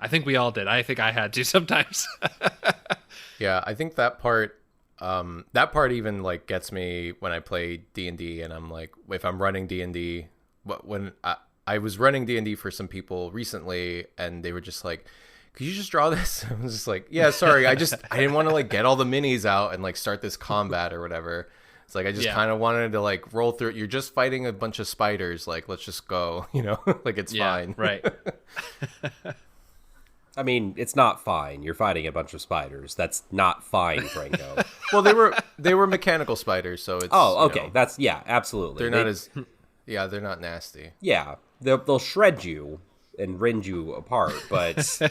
I think we all did. I think I had to sometimes. Yeah, I think that part even like gets me when I play D&D, and I'm like, if I'm running D&D, when I was running D&D for some people recently, and they were just like, could you just draw this? I was just like, yeah, sorry, I didn't want to like get all the minis out and like start this combat or whatever. It's like, I just kind of wanted to like roll through it. You're just fighting a bunch of spiders. Like, let's just go, you know, like it's fine. Right. I mean, it's not fine. You're fighting a bunch of spiders. That's not fine, Franco. Well, they were mechanical spiders, so it's. Oh, okay. You know, that's, yeah, absolutely. They're not nasty. Yeah. They'll shred you and rend you apart, but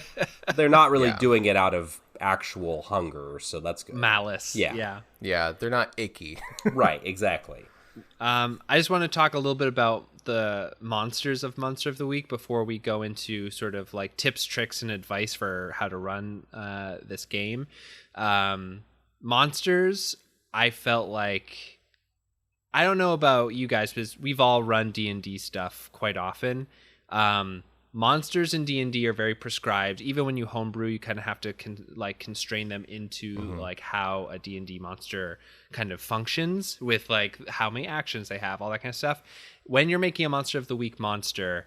they're not really doing it out of actual hunger, so that's good. Malice. Yeah, they're not icky. Right, exactly. I just want to talk a little bit about the monsters of Monster of the Week before we go into sort of like tips, tricks, and advice for how to run this game. Monsters, I felt like, I don't know about you guys, because we've all run D&D stuff quite often. Monsters in D&D are very prescribed. Even when you homebrew, you kind of have to constrain them into like how a D&D monster kind of functions, with like how many actions they have, all that kind of stuff. When you're making a Monster of the Week monster,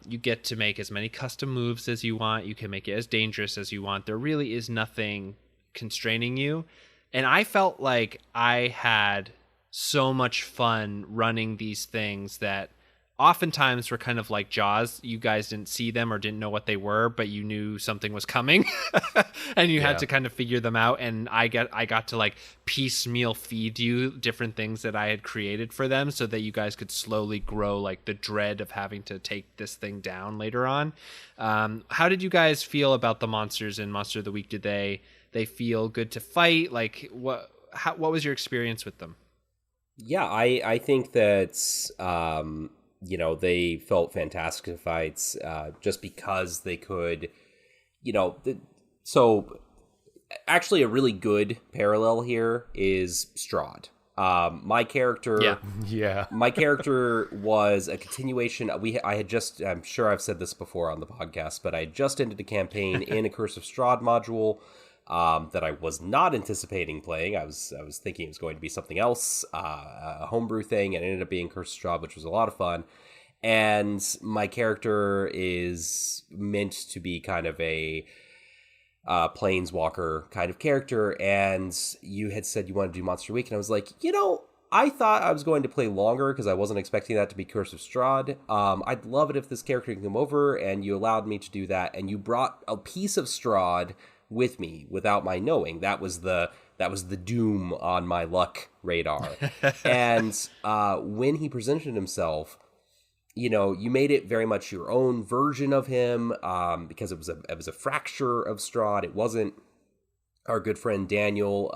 you get to make as many custom moves as you want. You can make it as dangerous as you want. There really is nothing constraining you. And I felt like I had so much fun running these things that oftentimes were kind of like Jaws. You guys didn't see them or didn't know what they were, but you knew something was coming and you had to kind of figure them out. And I got to like piecemeal feed you different things that I had created for them so that you guys could slowly grow like the dread of having to take this thing down later on. How did you guys feel about the monsters in Monster of the Week? Did they feel good to fight? Like what was your experience with them? Yeah, I think that they felt fantastic fights just because they could, so actually a really good parallel here is Strahd. My character, Yeah. my character was a continuation. I'm sure I've said this before on the podcast, but I had just ended a campaign in a Curse of Strahd module that I was not anticipating playing. I was thinking it was going to be something else, a homebrew thing, and it ended up being Curse of Strahd, which was a lot of fun. And my character is meant to be kind of a planeswalker kind of character, and you had said you wanted to do Monster Week, and I was like, I thought I was going to play longer because I wasn't expecting that to be Curse of Strahd. I'd love it if this character can come over, and you allowed me to do that, and you brought a piece of Strahd with me without my knowing. That was the doom on my luck radar. And when he presented himself, you made it very much your own version of him, because it was a fracture of Strahd. It wasn't our good friend Daniel,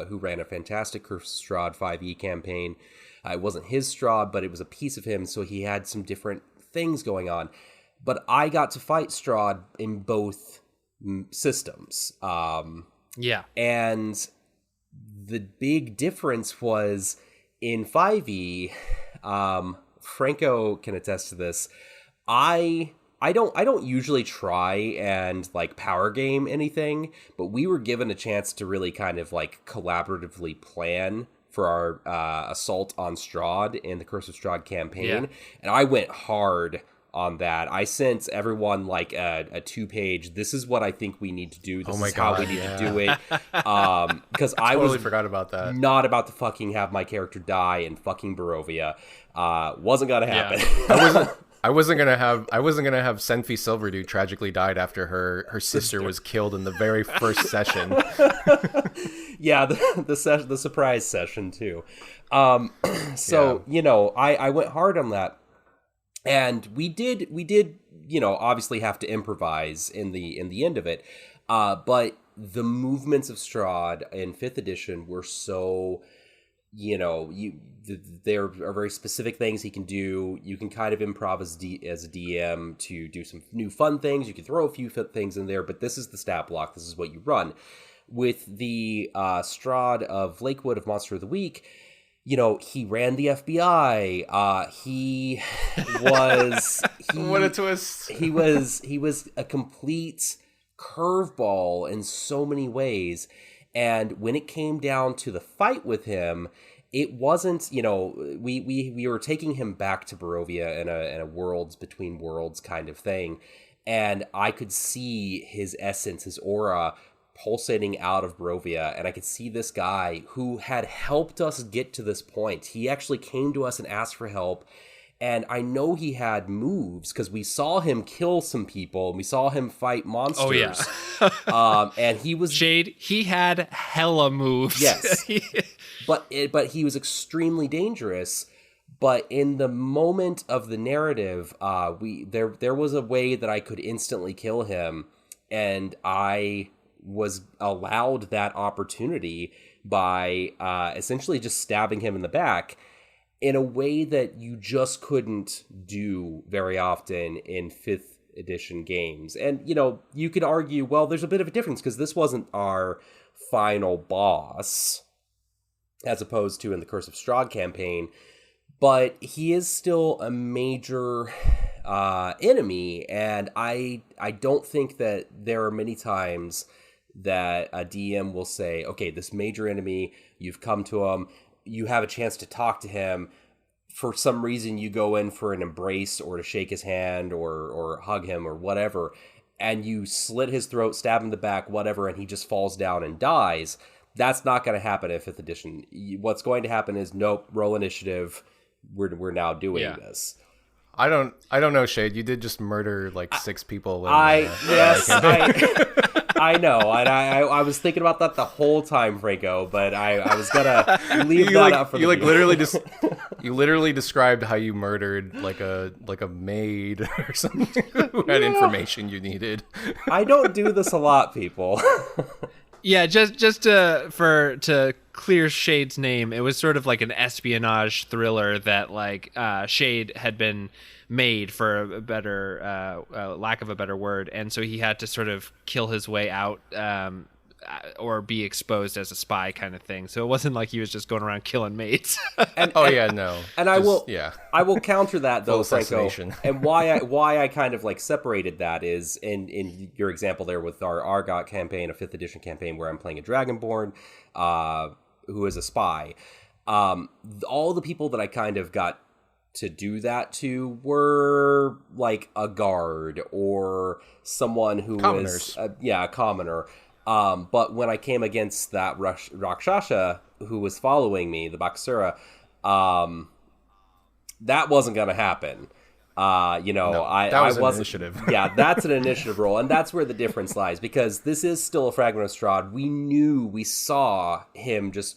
who ran a fantastic Curse of Strahd 5e campaign. It wasn't his Strahd, but it was a piece of him, so he had some different things going on. But I got to fight Strahd in both systems. Yeah. And the big difference was in 5e, Franco can attest to this. I don't usually try and like power game anything, but we were given a chance to really kind of like collaboratively plan for our assault on Strahd in the Curse of Strahd campaign, and I went hard on that. I sent everyone like a 2-page, this is what I think we need to do, this is how we need to do it, because I totally forgot about that. Not about to fucking have my character die in fucking Barovia. Wasn't gonna happen. I wasn't gonna have Senfi Silverdew tragically died after her sister was killed in the very first session. Yeah, the surprise session too. I went hard on that. And we did, obviously have to improvise in the end of it. But the movements of Strahd in 5th edition were so, there are very specific things he can do. You can kind of improv as a DM to do some new fun things. You can throw a few things in there, but this is the stat block. This is what you run. With the Strahd of Lakewood of Monster of the Week, he ran the FBI. He was what a twist. He was a complete curveball in so many ways. And when it came down to the fight with him, it wasn't, we were taking him back to Barovia in a worlds between worlds kind of thing. And I could see his essence, his aura pulsating out of Barovia, and I could see this guy who had helped us get to this point. He actually came to us and asked for help, and I know he had moves because we saw him kill some people and we saw him fight monsters. Oh yeah. And he was Shade. He had hella moves. Yes, but he was extremely dangerous. But in the moment of the narrative, there was a way that I could instantly kill him, and I was allowed that opportunity by essentially just stabbing him in the back in a way that you just couldn't do very often in 5th edition games. And, you could argue, well, there's a bit of a difference because this wasn't our final boss as opposed to in the Curse of Strahd campaign, but he is still a major enemy, and I don't think that there are many times that a DM will say, okay, this major enemy, you've come to him, you have a chance to talk to him, for some reason you go in for an embrace or to shake his hand or hug him or whatever, and you slit his throat, stab him in the back, whatever, and he just falls down and dies. That's not going to happen in 5th edition. What's going to happen is, nope, roll initiative, we're now doing this. I don't know, Shade. You did just murder like 6 people. I know, and I was thinking about that the whole time, Franco. But I was gonna leave that up for you literally described how you murdered like a maid or something who had information you needed. I don't do this a lot, people. Yeah, just to clear Shade's name, it was sort of like an espionage thriller that like Shade had been made, for a better lack of a better word, and so he had to sort of kill his way out or be exposed as a spy kind of thing. So it wasn't like he was just going around killing mates. And I will counter that though, Franco. And why I kind of like separated that is in your example there with our Argot campaign, a 5th edition campaign where I'm playing a Dragonborn who is a spy. All the people that I kind of got to do that to were like a guard or someone who was a commoner. But when I came against that Rakshasa who was following me, the Baksura, that wasn't going to happen. That was an initiative. Yeah, that's an initiative roll. And that's where the difference lies, because this is still a Fragment of Strahd. We saw him just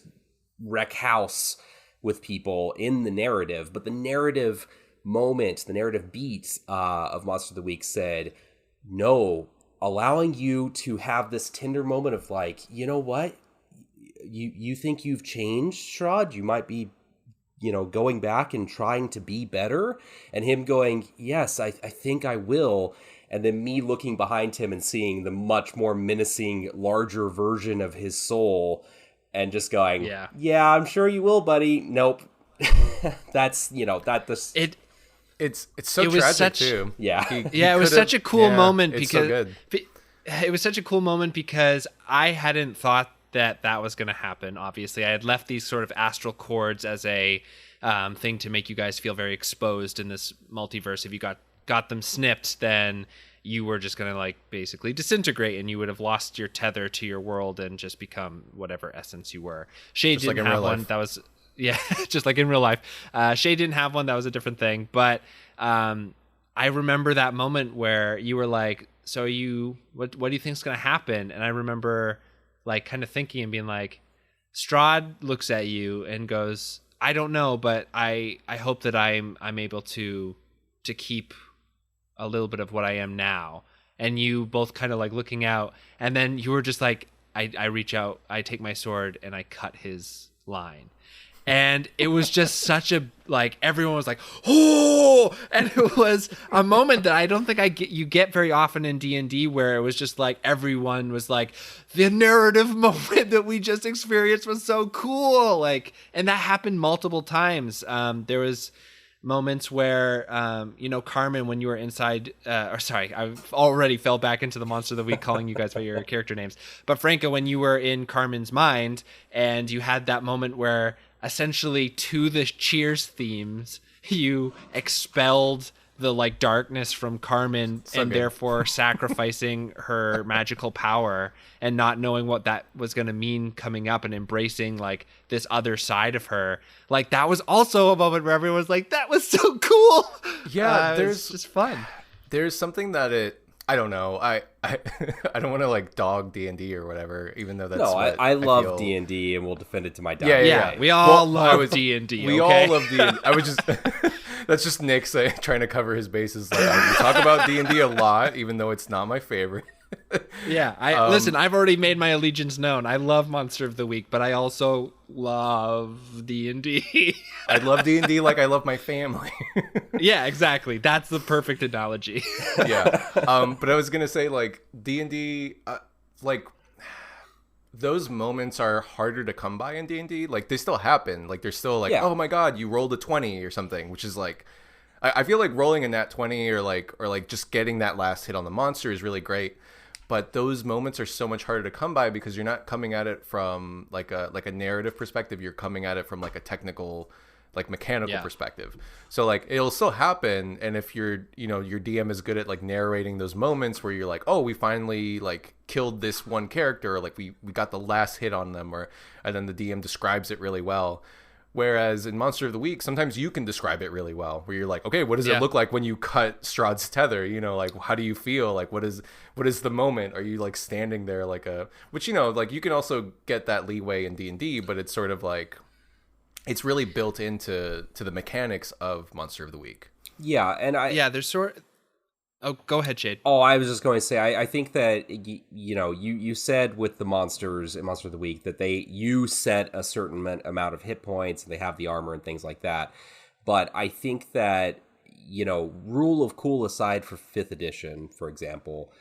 wreck house with people in the narrative. But the narrative moment, the narrative beat of Monster of the Week said, no, allowing you to have this tender moment of like, you know what? You think you've changed, Strahd? You might be, going back and trying to be better. And him going, yes, I think I will. And then me looking behind him and seeing the much more menacing, larger version of his soul and just going, yeah, I'm sure you will, buddy. Nope. That's, It's so tragic too. Yeah. It was such a cool moment because it was such a cool moment because I hadn't thought that was going to happen. Obviously, I had left these sort of astral cords as a thing to make you guys feel very exposed in this multiverse. If you got them snipped, then you were just going to like basically disintegrate and you would have lost your tether to your world and just become whatever essence you were. Shade just didn't have one. That was just like in real life. Shade didn't have one. That was a different thing. But I remember that moment where you were like, so what do you think's going to happen? And I remember like kind of thinking and being like, Strahd looks at you and goes, I don't know, but I hope that I'm able to keep a little bit of what I am now. And you both kind of like looking out, and then you were just like, I reach out, I take my sword and I cut his line. And it was just such a, like, everyone was like, oh, and it was a moment that I don't think you get very often in D&D, where it was just like, everyone was like, the narrative moment that we just experienced was so cool. Like, and that happened multiple times. There was moments where, Carmen, when you were inside, I've already fell back into the Monster of the Week calling you guys by your character names. But Franco, when you were in Carmen's mind and you had that moment where essentially to the Cheers themes, you expelled the like darkness from Carmen therefore sacrificing her magical power and not knowing what that was going to mean coming up and embracing like this other side of her. Like that was also a moment where everyone was like, that was so cool. Yeah. There's just fun. There's something that I don't know. I don't want to like dog D&D or whatever, even though that's I love D&D and will defend it to my dying day. We all love D&D. We all love D&D. I was just that's just Nick trying to cover his bases. Like, we talk about D&D a lot, even though it's not my favorite. Yeah, listen, I've already made my allegiance known. I love Monster of the Week, but I also love D&D. I love D&D like I love my family. Yeah, exactly. That's the perfect analogy. Yeah. But I was going to say, like, D&D, like, those moments are harder to come by in D&D. Like, they still happen. Like, they're still like, oh my god, you rolled a 20 or something, which is like, I feel like rolling a nat 20 or like just getting that last hit on the monster is really great. But those moments are so much harder to come by because you're not coming at it from like a narrative perspective. You're coming at it from like a technical, like mechanical perspective. So like it'll still happen. And if your DM is good at like narrating those moments where you're like, oh, we finally like killed this one character, or like we got the last hit on them, and then the DM describes it really well. Whereas in Monster of the Week, sometimes you can describe it really well, where you're like, okay, what does it look like when you cut Strahd's tether? Like, how do you feel? Like, what is the moment? Are you like standing there like which, like you can also get that leeway in D&D, but it's sort of like, it's really built into the mechanics of Monster of the Week. Yeah. And there's Oh, go ahead, Shade. Oh, I was just going to say, I think that, you said with the monsters in Monster of the Week that you set a certain amount of hit points and they have the armor and things like that. But I think that, rule of cool aside for 5th edition, for example,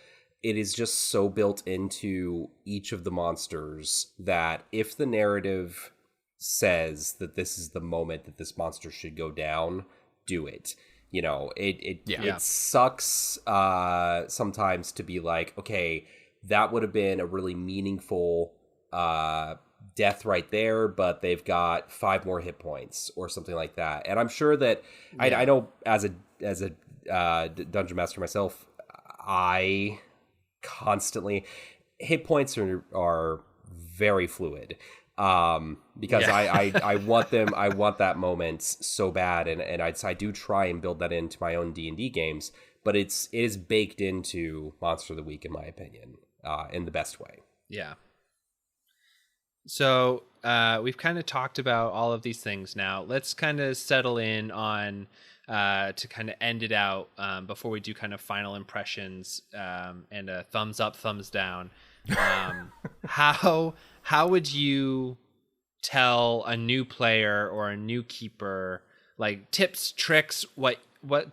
it is just so built into each of the monsters that if the narrative says that this is the moment that this monster should go down, do it. It sucks sometimes to be like, okay, that would have been a really meaningful death right there, but they've got 5 more hit points or something like that. And I'm sure that I know as a dungeon master myself, I constantly hit points are very fluid. Because I want that moment so bad, and I do try and build that into my own D&D games, but it is baked into Monster of the Week in my opinion, in the best way. Yeah. So we've kind of talked about all of these things now. Let's kind of settle in on to kind of end it out before we do kind of final impressions and a thumbs up, thumbs down. How would you tell a new player or a new keeper, like, tips, tricks, what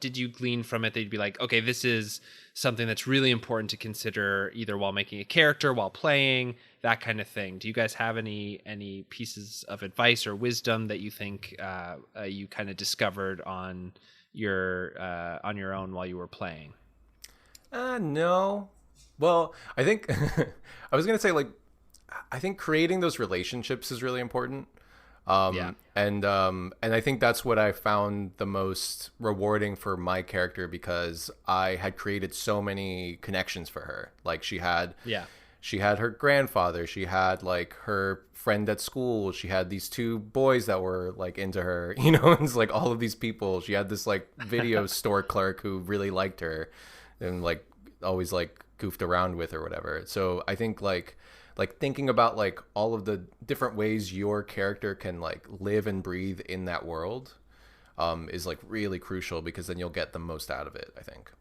did you glean from it that you'd be like, okay, this is something that's really important to consider either while making a character, while playing, that kind of thing? Do you guys have any pieces of advice or wisdom that you think you kind of discovered on your own while you were playing? No. Well, I think I was gonna say, like, I think creating those relationships is really important. And I think that's what I found the most rewarding for my character, because I had created so many connections for her. Like, she had her grandfather, she had like her friend at school, she had these 2 boys that were like into her, it's like all of these people. She had this like video store clerk who really liked her and like always like goofed around with or whatever. So I think like thinking about like all of the different ways your character can like live and breathe in that world is like really crucial, because then you'll get the most out of it, I think.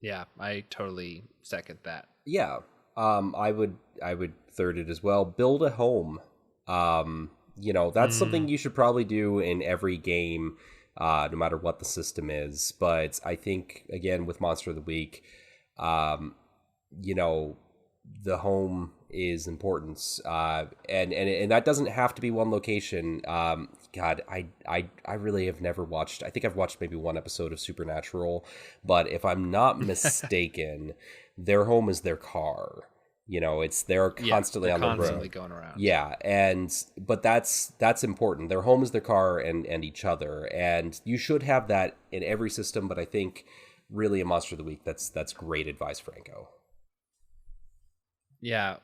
Yeah, I totally second that. Yeah. I would third it as well. Build a home. That's something you should probably do in every game, no matter what the system is. But I think, again, with Monster of the Week, the home is important, and that doesn't have to be one location. God, I really have never watched. I think I've watched maybe one episode of Supernatural, but if I'm not mistaken, their home is their car. They're constantly on the road, constantly going around. Yeah, but that's important. Their home is their car and each other, and you should have that in every system. But I think really in Monster of the Week, that's great advice, Franco. Yeah,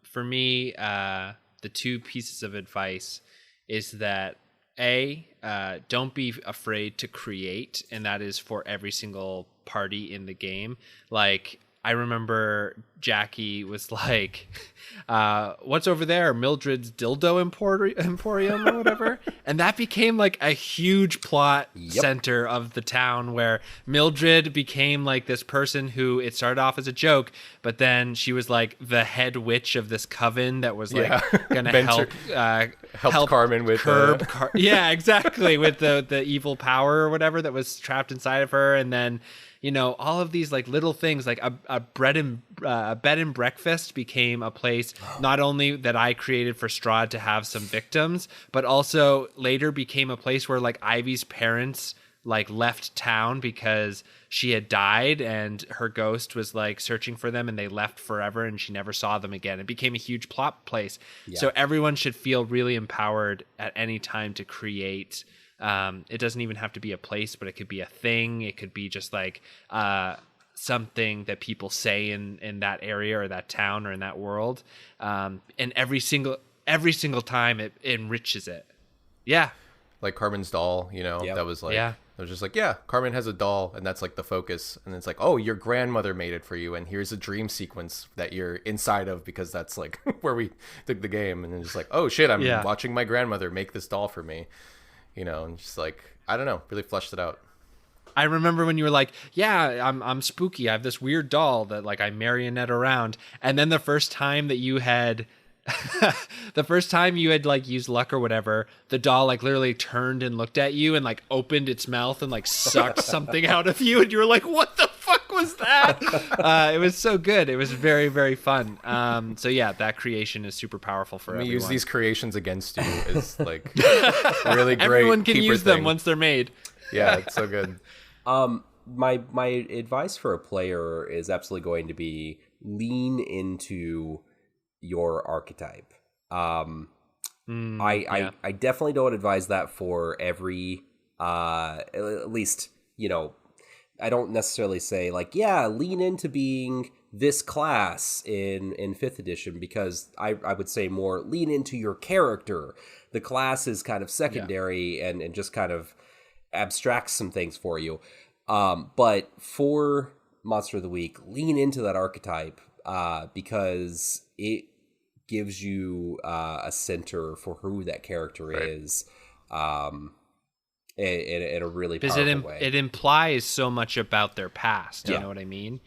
for me, the 2 pieces of advice is that don't be afraid to create, and that is for every single party in the game. Like, I remember Jackie was like, what's over there? Mildred's dildo emporium or whatever. And that became like a huge plot center of the town, where Mildred became like this person who, it started off as a joke, but then she was like the head witch of this coven that was like going to help Carmen with yeah, exactly, with the evil power or whatever that was trapped inside of her. And then all of these like little things, like a bed and breakfast became a place not only that I created for Strahd to have some victims, but also later became a place where like Ivy's parents like left town because she had died and her ghost was like searching for them, and they left forever and she never saw them again. It became a huge plot place. Yeah. So everyone should feel really empowered at any time to create. It doesn't even have to be a place, but it could be a thing. It could be just like something that people say in that area or that town or in that world. And every single time it enriches it. Yeah. Like Carmen's doll, that was like, it was just like, yeah, Carmen has a doll and that's like the focus. And it's like, oh, your grandmother made it for you. And here's a dream sequence that you're inside of, because that's like where we took the game. And then just like, oh shit, I'm watching my grandmother make this doll for me. And just like, I don't know, really fleshed it out. I remember when you were like, yeah, I'm spooky. I have this weird doll that like I marionette around. And then the first time that you had like used luck or whatever, the doll like literally turned and looked at you and like opened its mouth and like sucked something out of you. And you were like, what the fuck was that? It was so good. It was very, very fun. So yeah, that creation is super powerful for everyone. Use these creations against you is like really great. Everyone can keeper use thing. them once they're made. Yeah, it's so good. My advice for a player is absolutely going to be lean into your archetype. I definitely don't advise that for every at least, you know, I don't necessarily say like, yeah, lean into being this class in 5th edition, because I would say more lean into your character. The class is kind of secondary and just kind of abstracts some things for you. But for Monster of the Week, lean into that archetype because it gives you a center for who that character is in a really powerful way. It implies so much about their past. You know what I mean?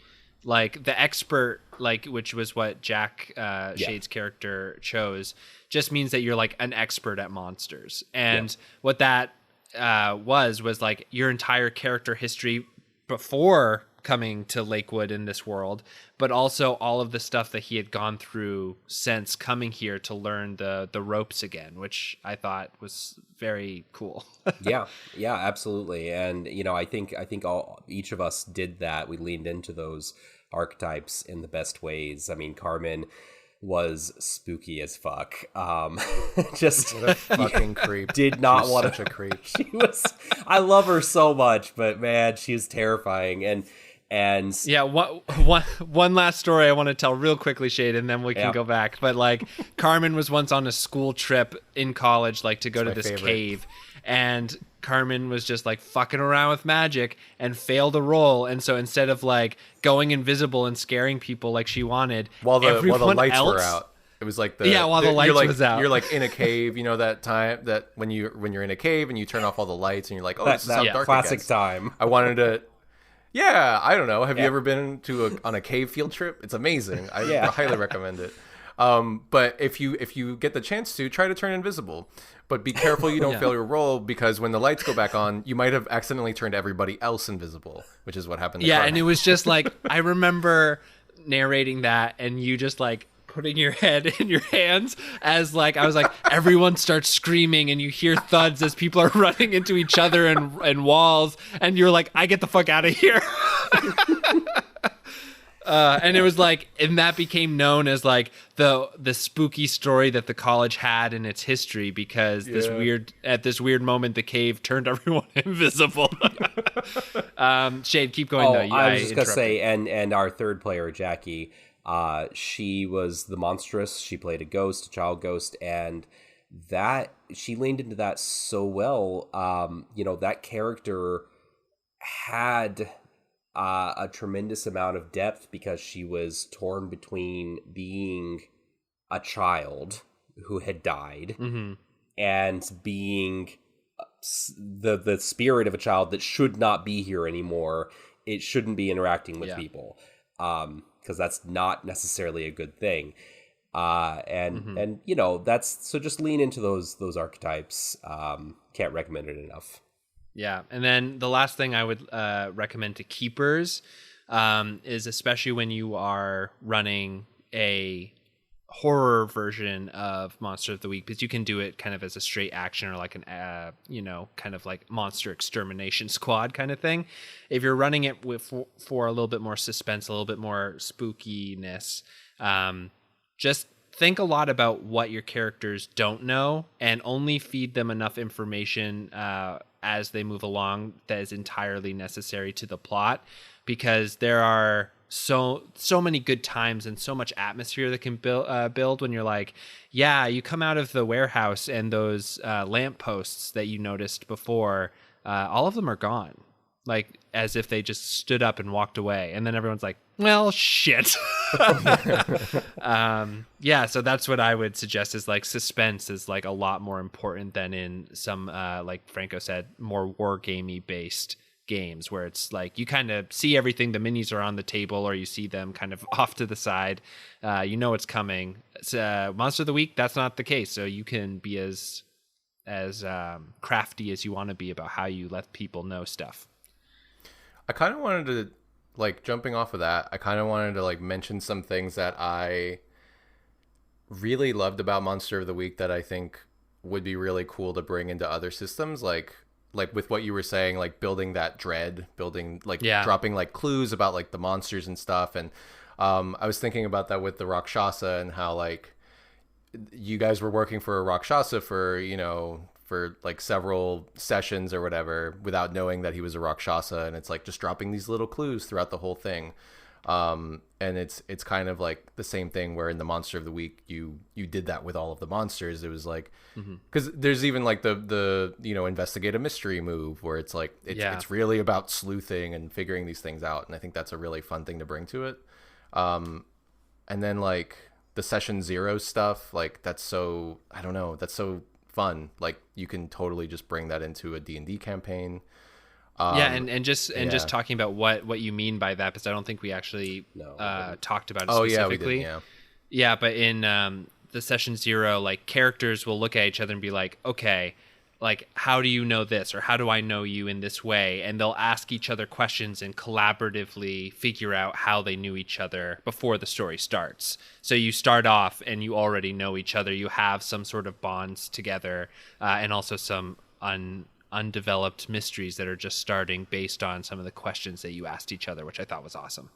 Like the expert, like which was what Jack Shade's character chose, just means that you're like an expert at monsters. And what that was like your entire character history before coming to Lakewood in this world, but also all of the stuff that he had gone through since coming here to learn the ropes again, which I thought was very cool. yeah, absolutely. And you know, I think each of us did that. We leaned into those archetypes in the best ways. I mean, Carmen was spooky as fuck. Just what a fucking creep. Did not want such a creep. She was. I love her so much, but man, she was terrifying. And yeah, one last story I want to tell real quickly, Shade, and then we can go back. But like, Carmen was once on a school trip in college, like to go to this cave, and Carmen was just like fucking around with magic and failed a roll, and so instead of like going invisible and scaring people like she wanted, while the lights else, were out. It was like while the lights like, was out. You're like in a cave, you know that time that when you're in a cave and you turn off all the lights and you're like, oh, this is how dark classic it gets. time. I wanted to. Yeah, I don't know. Have you ever been on a cave field trip? It's amazing. I highly recommend it. But if you get the chance to, try to turn invisible. But be careful you don't fail your roll, because when the lights go back on, you might have accidentally turned everybody else invisible, which is what happened to Carmen. And it was just like, I remember narrating that and you just like putting your head in your hands as like, I was like, everyone starts screaming and you hear thuds as people are running into each other and walls, and you're like, I get the fuck out of here. And it was like, and that became known as like the spooky story that the college had in its history, because this weird moment the cave turned everyone invisible. Shade, keep going though. I was just gonna say, and our third player, Jackie, she was the monstrous. She played a child ghost, and that she leaned into that so well. You know, that character had a tremendous amount of depth, because she was torn between being a child who had died and being the spirit of a child that should not be here anymore. It shouldn't be interacting with people, because that's not necessarily a good thing. And you know, that's, so just lean into those archetypes. Can't recommend it enough. Yeah, and then the last thing I would recommend to keepers is, especially when you are running a horror version of Monster of the Week, because you can do it kind of as a straight action or like an kind of like monster extermination squad kind of thing. If you're running it for a little bit more suspense, a little bit more spookiness, just think a lot about what your characters don't know and only feed them enough information as they move along that is entirely necessary to the plot, because there are so many good times and so much atmosphere that can build when you're like, you come out of the warehouse and those lampposts that you noticed before, all of them are gone, like as if they just stood up and walked away, and then everyone's like, well, shit. So that's what I would suggest, is like suspense is like a lot more important than in some like Franco said, more war gamey based games where it's like you kind of see everything, the minis are on the table or you see them kind of off to the side, you know it's coming. Monster of the Week, that's not the case, so you can be as crafty as you want to be about how you let people know stuff. I kind of wanted to, like, jumping off of that, I kind of wanted to like mention some things that I really loved about Monster of the Week that I think would be really cool to bring into other systems, like with what you were saying, like building that dread, building like dropping like clues about like the monsters and stuff. And I was thinking about that with the Rakshasa and how like you guys were working for a Rakshasa for, you know, for like several sessions or whatever without knowing that he was a Rakshasa. And it's like just dropping these little clues throughout the whole thing. And it's kind of like the same thing where in the Monster of the Week you did that with all of the monsters. It was like because there's even like the you know, investigate a mystery move where it's like it's really about sleuthing and figuring these things out, and I think that's a really fun thing to bring to it. And then like the session 0 stuff, like that's so, I don't know, that's so fun. Like you can totally just bring that into a D&D campaign. And just talking about what you mean by that, because I don't think we actually talked about it specifically. Yeah, we did, but in the session 0, like characters will look at each other and be like, okay, like how do you know this, or how do I know you in this way? And they'll ask each other questions and collaboratively figure out how they knew each other before the story starts. So you start off and you already know each other. You have some sort of bonds together, and also some undeveloped mysteries that are just starting based on some of the questions that you asked each other, which I thought was awesome.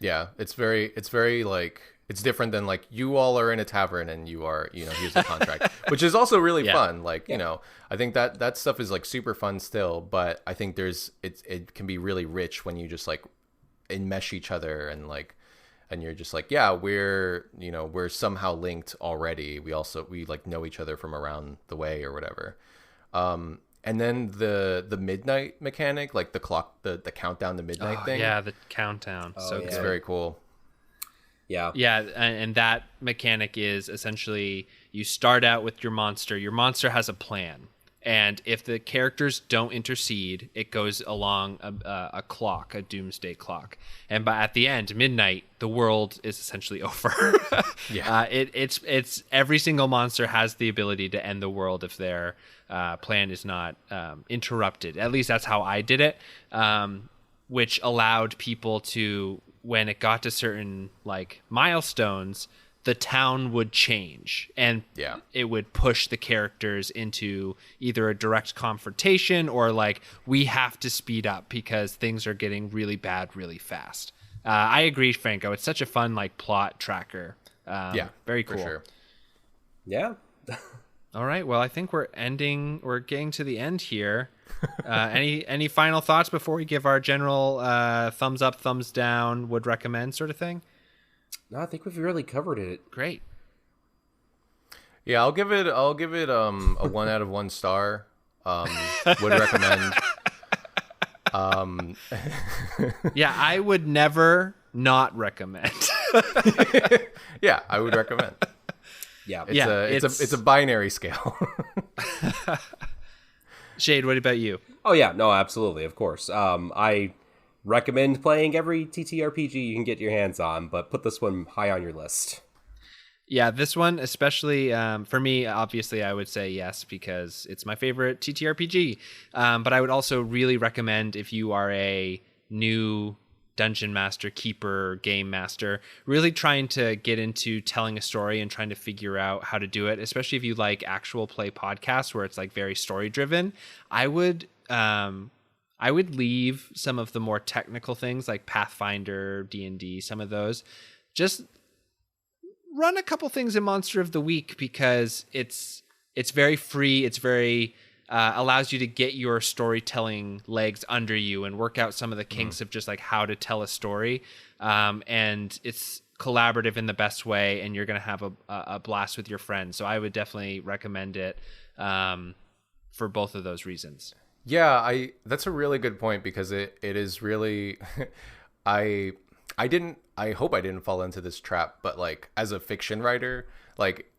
Yeah, it's very like, it's different than like you all are in a tavern and you are, you know, here's the contract, which is also really fun. Like, you know, I think that stuff is like super fun still, but I think it can be really rich when you just like enmesh each other and you're just like, yeah, we're somehow linked already. We like know each other from around the way or whatever. And then the midnight mechanic, like the clock, the countdown to midnight thing. Yeah, the countdown. It's very cool. Yeah. Yeah, and that mechanic is essentially you start out with your monster. Your monster has a plan. And if the characters don't intercede, it goes along a clock, a doomsday clock. And at the end, midnight, the world is essentially over. It's every single monster has the ability to end the world if their plan is not interrupted. At least that's how I did it, which allowed people to, when it got to certain like milestones, the town would change and it would push the characters into either a direct confrontation or like, we have to speed up because things are getting really bad really fast. I agree, Franco. It's such a fun like plot tracker. Very cool. For sure. Yeah. All right. Well, I think we're getting to the end here. Any final thoughts before we give our general thumbs up, thumbs down, would recommend sort of thing? No, I think we've really covered it. Great. Yeah, I'll give it a 1 out of 1 star. Would recommend. Yeah, I would never not recommend. Yeah, I would recommend. Yeah. It's a binary scale. Shade, what about you? Oh yeah, no, absolutely, of course. I recommend playing every TTRPG you can get your hands on, but put this one high on your list. Yeah, this one, especially for me, obviously I would say yes, because it's my favorite TTRPG. But I would also really recommend, if you are a new dungeon master, keeper, game master, really trying to get into telling a story and trying to figure out how to do it, especially if you like actual play podcasts where it's like very story driven. I would leave some of the more technical things like Pathfinder, D&D, some of those. Just run a couple things in Monster of the Week, because it's very free. It's very allows you to get your storytelling legs under you and work out some of the kinks of just like how to tell a story. And it's collaborative in the best way, and you're going to have a blast with your friends. So I would definitely recommend it for both of those reasons. Yeah, that's a really good point, because it is really I hope I didn't fall into this trap, but like as a fiction writer, like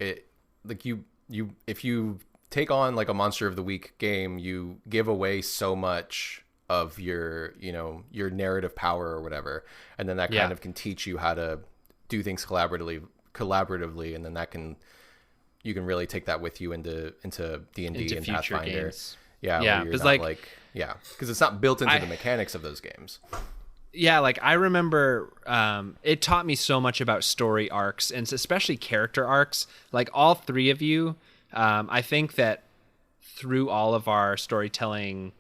you if you take on like a Monster of the Week game, you give away so much of your, your narrative power or whatever. And then that kind of can teach you how to do things collaboratively. And then you can really take that with you into D&D and Pathfinder. Games. Yeah. Because because it's not built into the mechanics of those games. Yeah, like I remember it taught me so much about story arcs, and especially character arcs. Like all three of you, I think that through all of our storytelling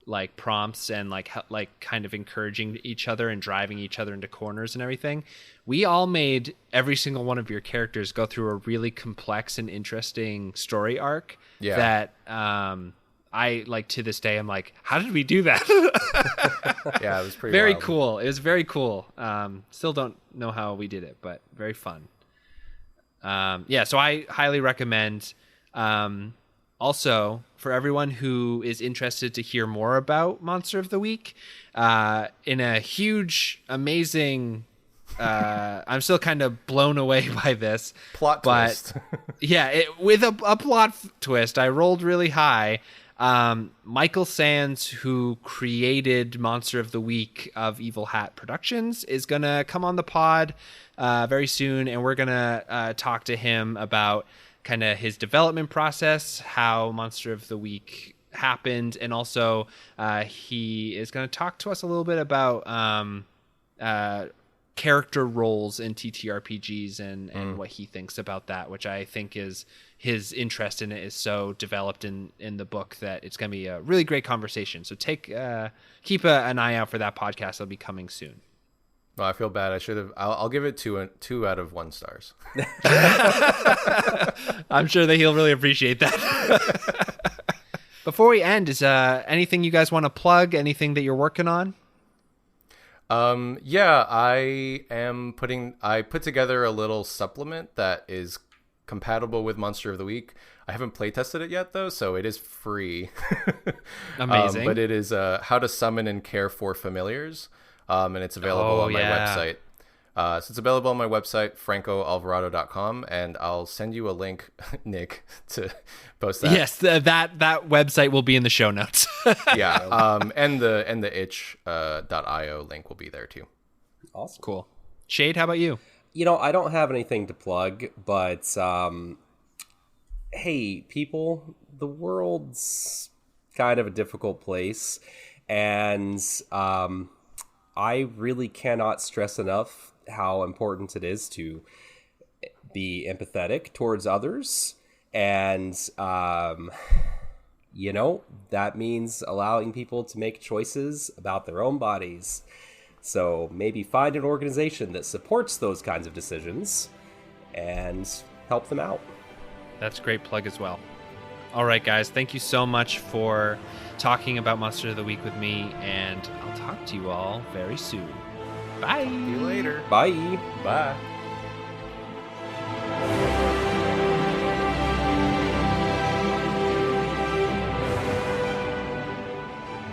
like prompts and like kind of encouraging each other and driving each other into corners and everything, we all made every single one of your characters go through a really complex and interesting story arc that I like to this day I'm like, how did we do that? Yeah, it was pretty very wild. cool. It was very cool. Still don't know how we did it, but very fun. So I highly recommend. Also, for everyone who is interested to hear more about Monster of the Week, in a huge, amazing, I'm still kind of blown away by this twist. With a plot twist, I rolled really high. Michael Sands, who created Monster of the Week of Evil Hat Productions, is going to come on the pod very soon, and we're going to talk to him about kind of his development process, how Monster of the Week happened, and also he is going to talk to us a little bit about character roles in TTRPGs and what he thinks about that, which I think is his interest in it is so developed in the book that it's going to be a really great conversation. So keep an eye out for that podcast. It'll be coming soon. Well, I feel bad. I should have. I'll give it 2 out of 1 stars. I'm sure that he'll really appreciate that. Before we end, is anything you guys want to plug? Anything that you're working on? I put together a little supplement that is compatible with Monster of the Week. I haven't play tested it yet though, so it is free. Amazing. But it is how to summon and care for familiars. And it's available on my website. So it's available on my website, francoalvarado.com, and I'll send you a link, Nick, to post that. Yes, that website will be in the show notes. And the itch.io link will be there too. Awesome. Cool. Shade, how about you? I don't have anything to plug, but hey, people, the world's kind of a difficult place, and I really cannot stress enough how important it is to be empathetic towards others. And, that means allowing people to make choices about their own bodies. So maybe find an organization that supports those kinds of decisions and help them out. That's a great plug as well. All right, guys, thank you so much for talking about Monster of the Week with me, and I'll talk to you all very soon. Bye. See you later. Bye. Bye.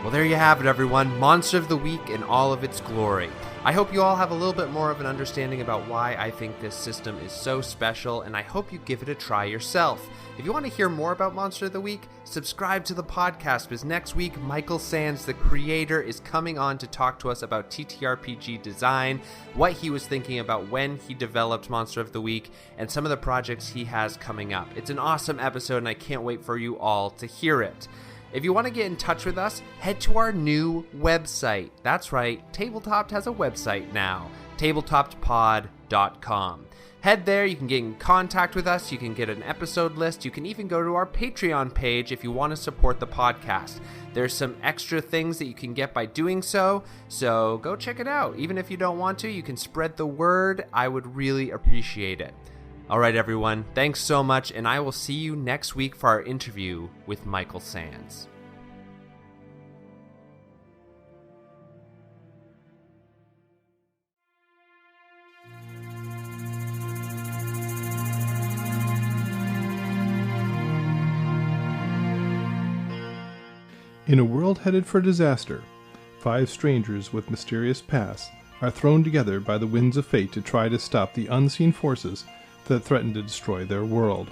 Well, there you have it, everyone. Monster of the Week in all of its glory. I hope you all have a little bit more of an understanding about why I think this system is so special, and I hope you give it a try yourself. If you want to hear more about Monster of the Week, subscribe to the podcast, because next week, Michael Sands, the creator, is coming on to talk to us about TTRPG design, what he was thinking about when he developed Monster of the Week, and some of the projects he has coming up. It's an awesome episode, and I can't wait for you all to hear it. If you want to get in touch with us, head to our new website. That's right, Tabletoped has a website now, tabletoppedpod.com. Head there, you can get in contact with us, you can get an episode list, you can even go to our Patreon page if you want to support the podcast. There's some extra things that you can get by doing so go check it out. Even if you don't want to, you can spread the word. I would really appreciate it. All right, everyone, thanks so much, and I will see you next week for our interview with Michael Sands. In a world headed for disaster, 5 strangers with mysterious pasts are thrown together by the winds of fate to try to stop the unseen forces that threaten to destroy their world.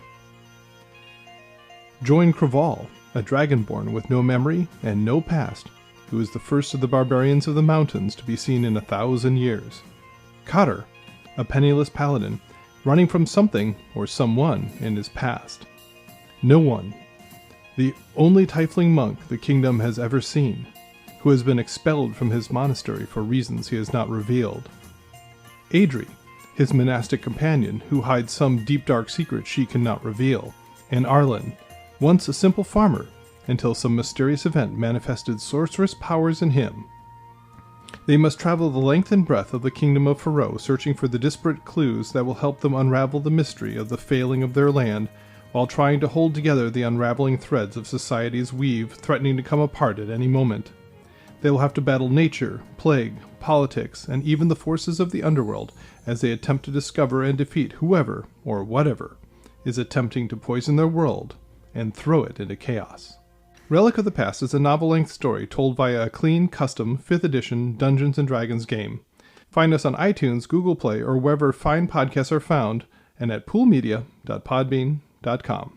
Join Craval, a dragonborn with no memory and no past, who is the first of the barbarians of the mountains to be seen in 1,000 years. Cotter, a penniless paladin, running from something or someone in his past. No one, the only tiefling monk the kingdom has ever seen, who has been expelled from his monastery for reasons he has not revealed. Adri, his monastic companion, who hides some deep dark secret she cannot reveal. And Arlen, once a simple farmer, until some mysterious event manifested sorceress powers in him. They must travel the length and breadth of the kingdom of Faroe, searching for the disparate clues that will help them unravel the mystery of the failing of their land, while trying to hold together the unraveling threads of society's weave, threatening to come apart at any moment. They will have to battle nature, plague, politics, and even the forces of the underworld as they attempt to discover and defeat whoever, or whatever, is attempting to poison their world and throw it into chaos. Relic of the Past is a novel-length story told via a clean, custom, 5th edition Dungeons & Dragons game. Find us on iTunes, Google Play, or wherever fine podcasts are found, and at poolmedia.podbean.com.